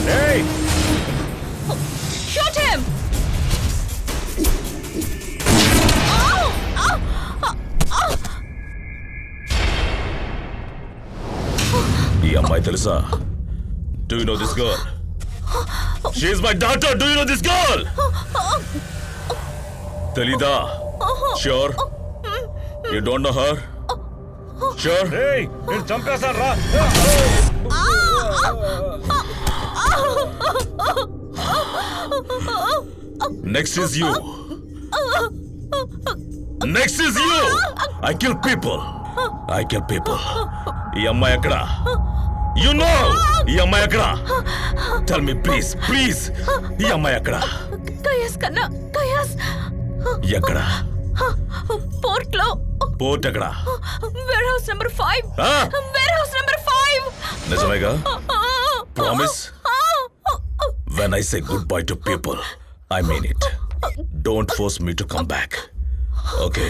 Hey! Shoot him! ఈ అమ్మాయి తెలుసా? Do you know this girl? She is my daughter. Do you know this girl? Telida? Sure? You don't know her? Sure? Hey, నేను చంపేశాను రా. Next is you. Next is you. I kill people. I kill people. ఈ అమ్మాయి ఎక్కడ? You know! ఈ అమ్మాయి ఎక్కడ? Tell me please, please. ఈ అమ్మాయి ఎక్కడ? కయాస్ కన్నా, కయాస్. ఎక్కడ? పోర్ట్ లో. పోర్ట్ ఎక్కడ? Warehouse number 5. Warehouse number 5. నిజమేగా? Promise? When I say goodbye to people, I mean it. Don't force me to come back. Okay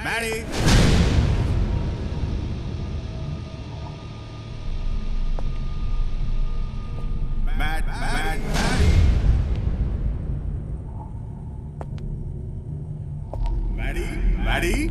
Maddie! Maddie? Maddie!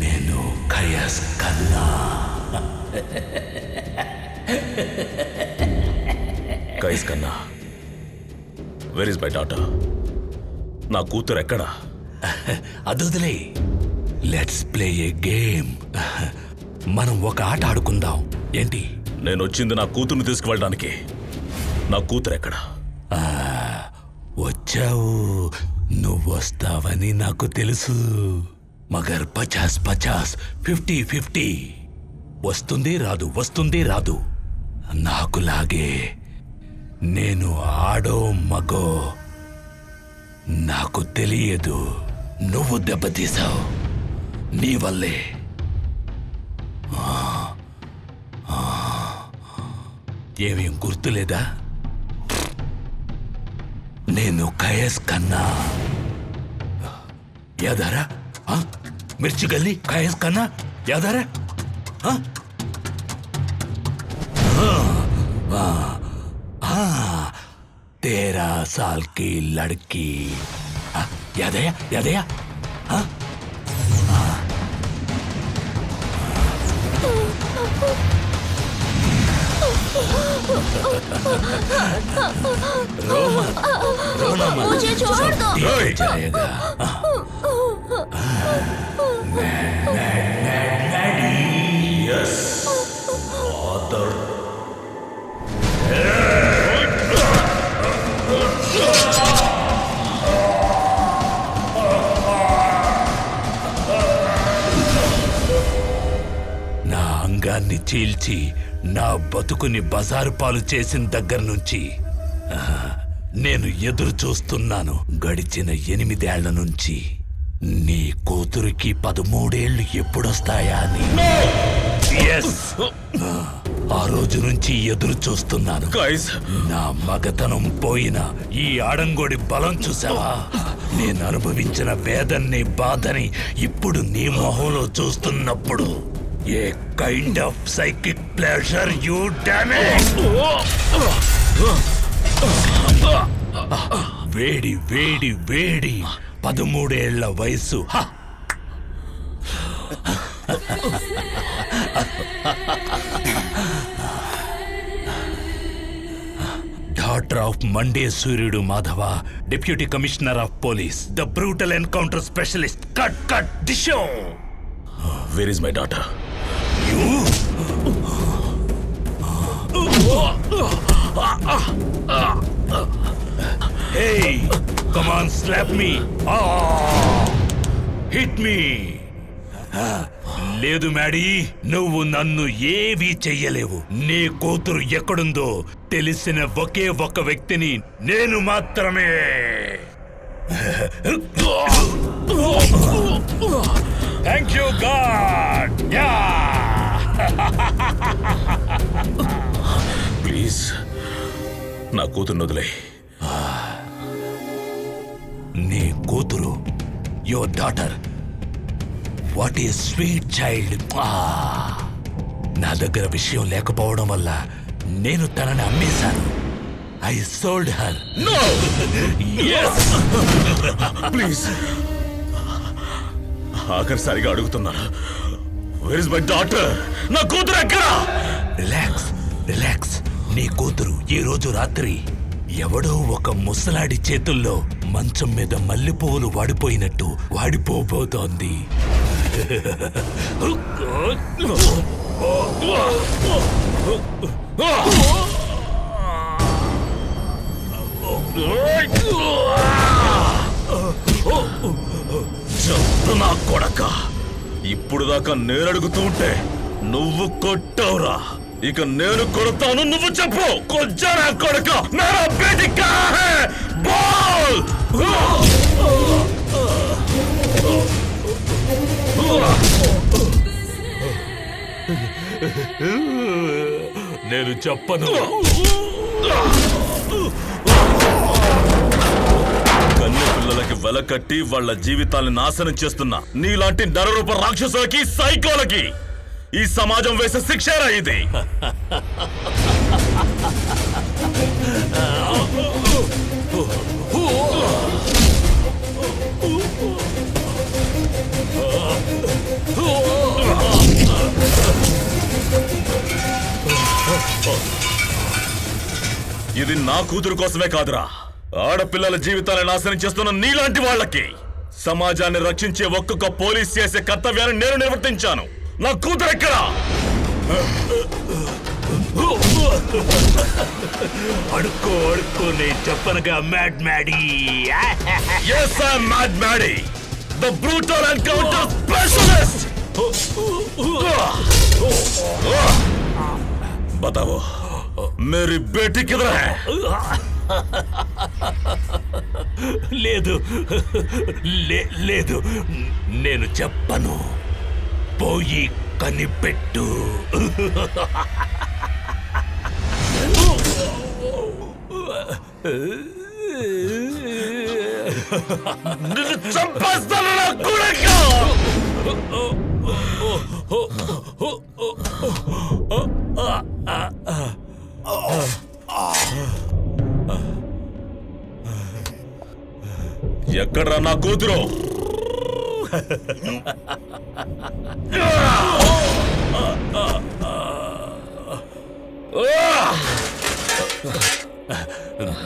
నేను chaos కన్నా. కైస్ కన్నా, wear is my daughter? నా కూతురు ఎక్కడా? అదొదిలే, let's play A game. మనం ఒక ఆట ఆడుకుందాం. ఏంటి? నేను వచ్చింది నా కూతుర్ని తీసుకువెళ్ళడానికి. నా కూతురు ఎక్కడా? వచ్చావు. నువ్వు వస్తావని నాకు తెలుసు. మగర్ 50-50, 50-50. వస్తుంది రాదు, వస్తుంది రాదు. నాకులాగే నేను ఆడో మగో నాకు తెలియదు. నువ్వు దెబ్బతీసావు, నీ వల్లే. ఏమేం గుర్తులేదా? నేను కయస్ కన్నా. యాదారా? మిర్చి గల్లీ కయస్ కన్నా యాదారా? तेरा साल की लड़की यादया यादया रोमा रोना मत, मुझे छोड़ दो। जाएगा। Yes father. నా అంగాన్ని చీల్చి నా బతుకుని బజారు పాలు చేసిన దగ్గర నుంచి నేను ఎదురు చూస్తున్నాను. గడిచిన 8 ఏళ్ల నుంచి నీ కూతురికి 13 ఏళ్లు ఎప్పుడొస్తాయా అని. Yes. ఆ రోజు నుంచి ఎదురు చూస్తున్నాను. నా మగతనం పోయిన ఈ ఆడంగోడి బలం చూసావా? నేను అనుభవించిన వేదన్ని బాధని ఇప్పుడు నీ మొహంలో చూస్తున్నప్పుడు a kind of psychic pleasure you damage. వేడి వేడి వేడి 13 ఏళ్ల వయసు. డాటర్ ఆఫ్ మండే సూర్యుడు Madhava, deputy commissioner of police, the brutal encounter specialist. Cut cut దిషో. Where is my daughter? You Hey, come on, slap me. Hit me. లేదు Maddy, నువ్వు నన్ను ఏవీ చెయ్యలేవు. నీ కూతురు ఎక్కడుందో తెలిసిన ఒకే ఒక వ్యక్తిని నేను మాత్రమే. Thank you God. ప్లీజ్ నా కూతురు వదిలే. నీ కూతురు, యువర్ డాటర్, వాట్ ఈ స్వీట్ చైల్డ్. నా దగ్గర విషయం లేకపోవడం వల్ల నేను తనని అమ్మేశాను. I sold her. No. Please ఆఖరిసారిగా అడుగుతున్నాను, వేర్ ఇస్ మై డాటర్? నా కూతురు ఎక్కడా? Relax, relax. నీ కూతురు ఈ రోజు రాత్రి ఎవడో ఒక ముసలాడి చేతుల్లో మంచం మీద మల్లెపువ్వులు వాడిపోయినట్టు వాడిపోబోతోంది. నా కొడక, ఇప్పుడు దాకా నేను అడుగుతూ ఉంటే నువ్వు కొట్టావురా. ఇక నేను కొడతాను, నువ్వు చెప్పు. కొజ్జారా కొడక, మేరా బేటీ కహాం హై? బోల్. నేను చెప్పను. కన్య పిల్లలకి వెల కట్టి వాళ్ళ జీవితాల్ని నాశనం చేస్తున్నా నీలాంటి నరరూప రాక్షసులకి, సైకోలకి ఈ సమాజం వేసే శిక్షేరా ఇది. ఇది నా కూతురు కోసమే కాదురా, ఆడపిల్లల జీవితాలను నాశనం చేస్తున్న నీలాంటి వాళ్ళకి. సమాజాన్ని రక్షించే ఒక్కొక్క పోలీస్ చేసే కర్తవ్యాన్ని నేను నిర్వర్తించాను. నా కూతురు ఎక్కడా? అడుక్కో అడుక్కో, నేను చెప్పనగా mad Maddy. Yes, I'm Mad Maddie, the brutal encounter specialist. बताओ, मेरी बेटी किधर है? లేదు, లేదు, నేను చెప్పను. పోయి కనిపెట్టు. నిన్ను చంపేస్తాను నా కొడుక. ఎక్కడ్రా నా కూతురు?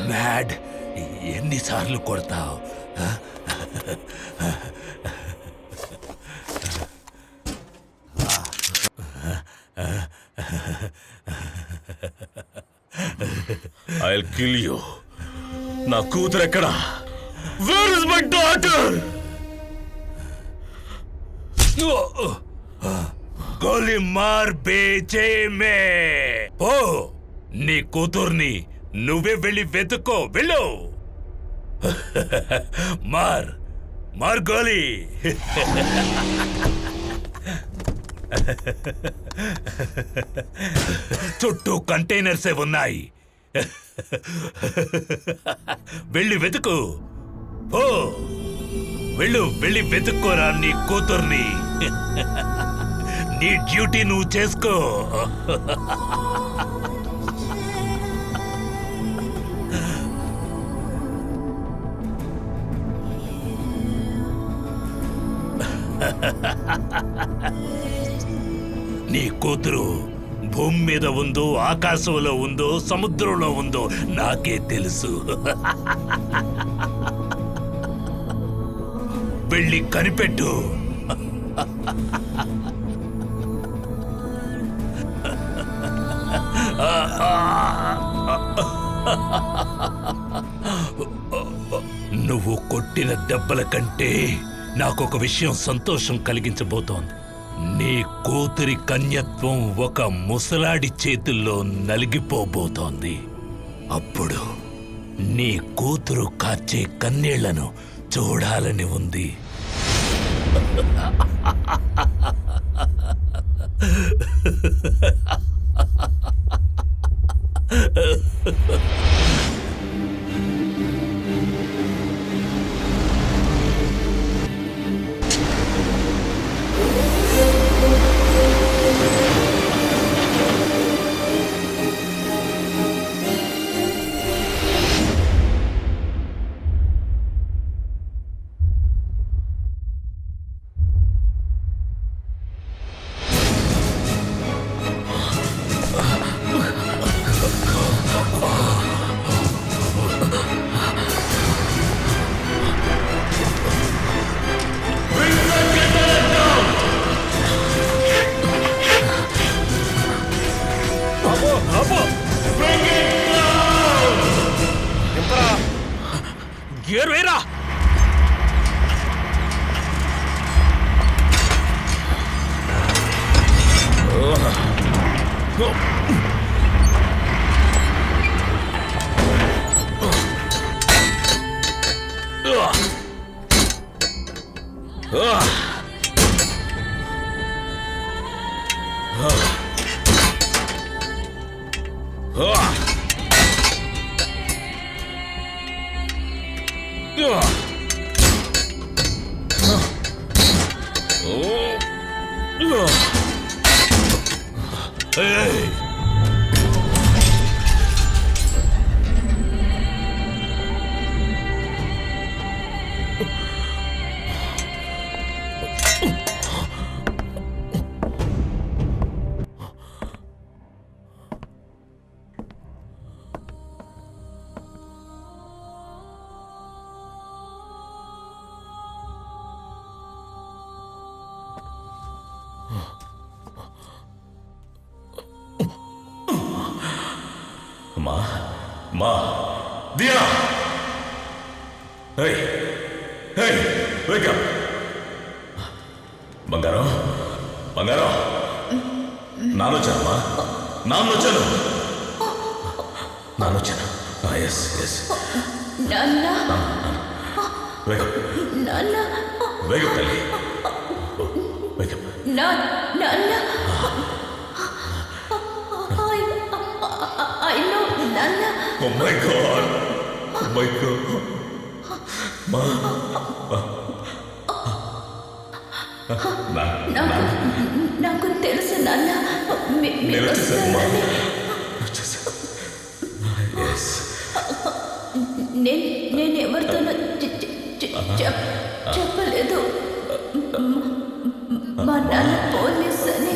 మ్యాడ్, ఎన్నిసార్లు కొడతావు? I'll kill you. నా కూతురు ఎక్కడా? Where is my daughter? గోలి మార్ బేచే మే. ఓ, నీ కూతుర్ని నువ్వే వెళ్ళి వెతుక్కో. వెళ్ళు. మార్ మార్ గోలి. చుట్టూ కంటైనర్సే ఉన్నాయి. వెళ్ళి వెతుకు. ఓ, వెళ్ళు, వెళ్ళి వెతుక్కోరా నీ కూతుర్ని. నీ డ్యూటీ నువ్వు చేసుకో. నీ కూతురు భూమి మీద ఉందో, ఆకాశంలో ఉందో, సముద్రంలో ఉందో నాకే తెలుసు. వెళ్ళి కనిపెట్టు. నువ్వు కొట్టిన దెబ్బల కంటే నాకొక విషయం సంతోషం కలిగించబోతోంది. నీ కూతురి కన్యత్వం ఒక ముసలాడి చేతుల్లో నలిగిపోబోతోంది. నీ కూతురు కాచే కన్నీళ్లను చూడాలని ఉంది. గేర్ వేరా. మా దియా, హే హే వేక్ అప్. బంగారం బంగారం, నానొచ్చానమ్మా, నాన్నొచ్చాను. Yes yes. Wake up, wake up తల్లి, wake up. Oh my God! Oh my God! Ma, నాకు తెలుసు నాన్న. నేను వచ్చేసాను. నేను ఎవరితోనూ చెప్పలేదు. మా నాన్న పోలీస్ అని.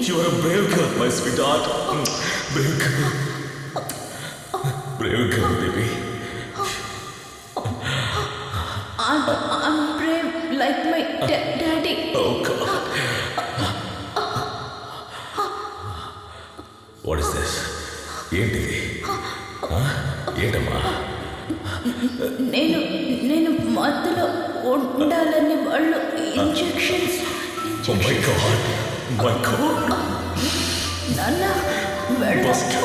You are a brave girl, my sweetheart. Brave girl. Brave girl, baby. I'm brave like my daddy. Oh God. What is this? ఏంటిది? ఏంటమ్మా? నేను మధ్యలో ఉండాలని వాళ్ళు injections. Oh my God. My God. నాన్న వెళ్ళొచ్చు.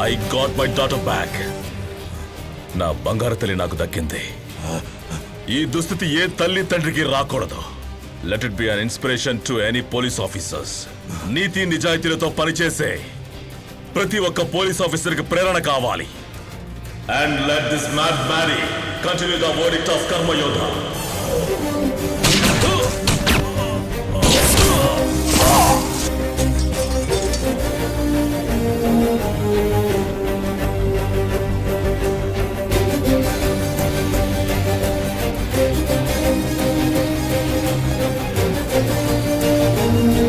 I got my daughter back. నా బంగారు తల్లి నాకు దక్కింది. ఈ దుస్థితి ఏ తల్లి తండ్రికి రాకూడదు. Let it be an inspiration to any police officers. నీతి నిజాయితీలతో పనిచేసే ప్రతి ఒక్క పోలీస్ ఆఫీసర్కి ప్రేరణ కావాలి. And let this mad Mary continue the verdict of కర్మయోధ.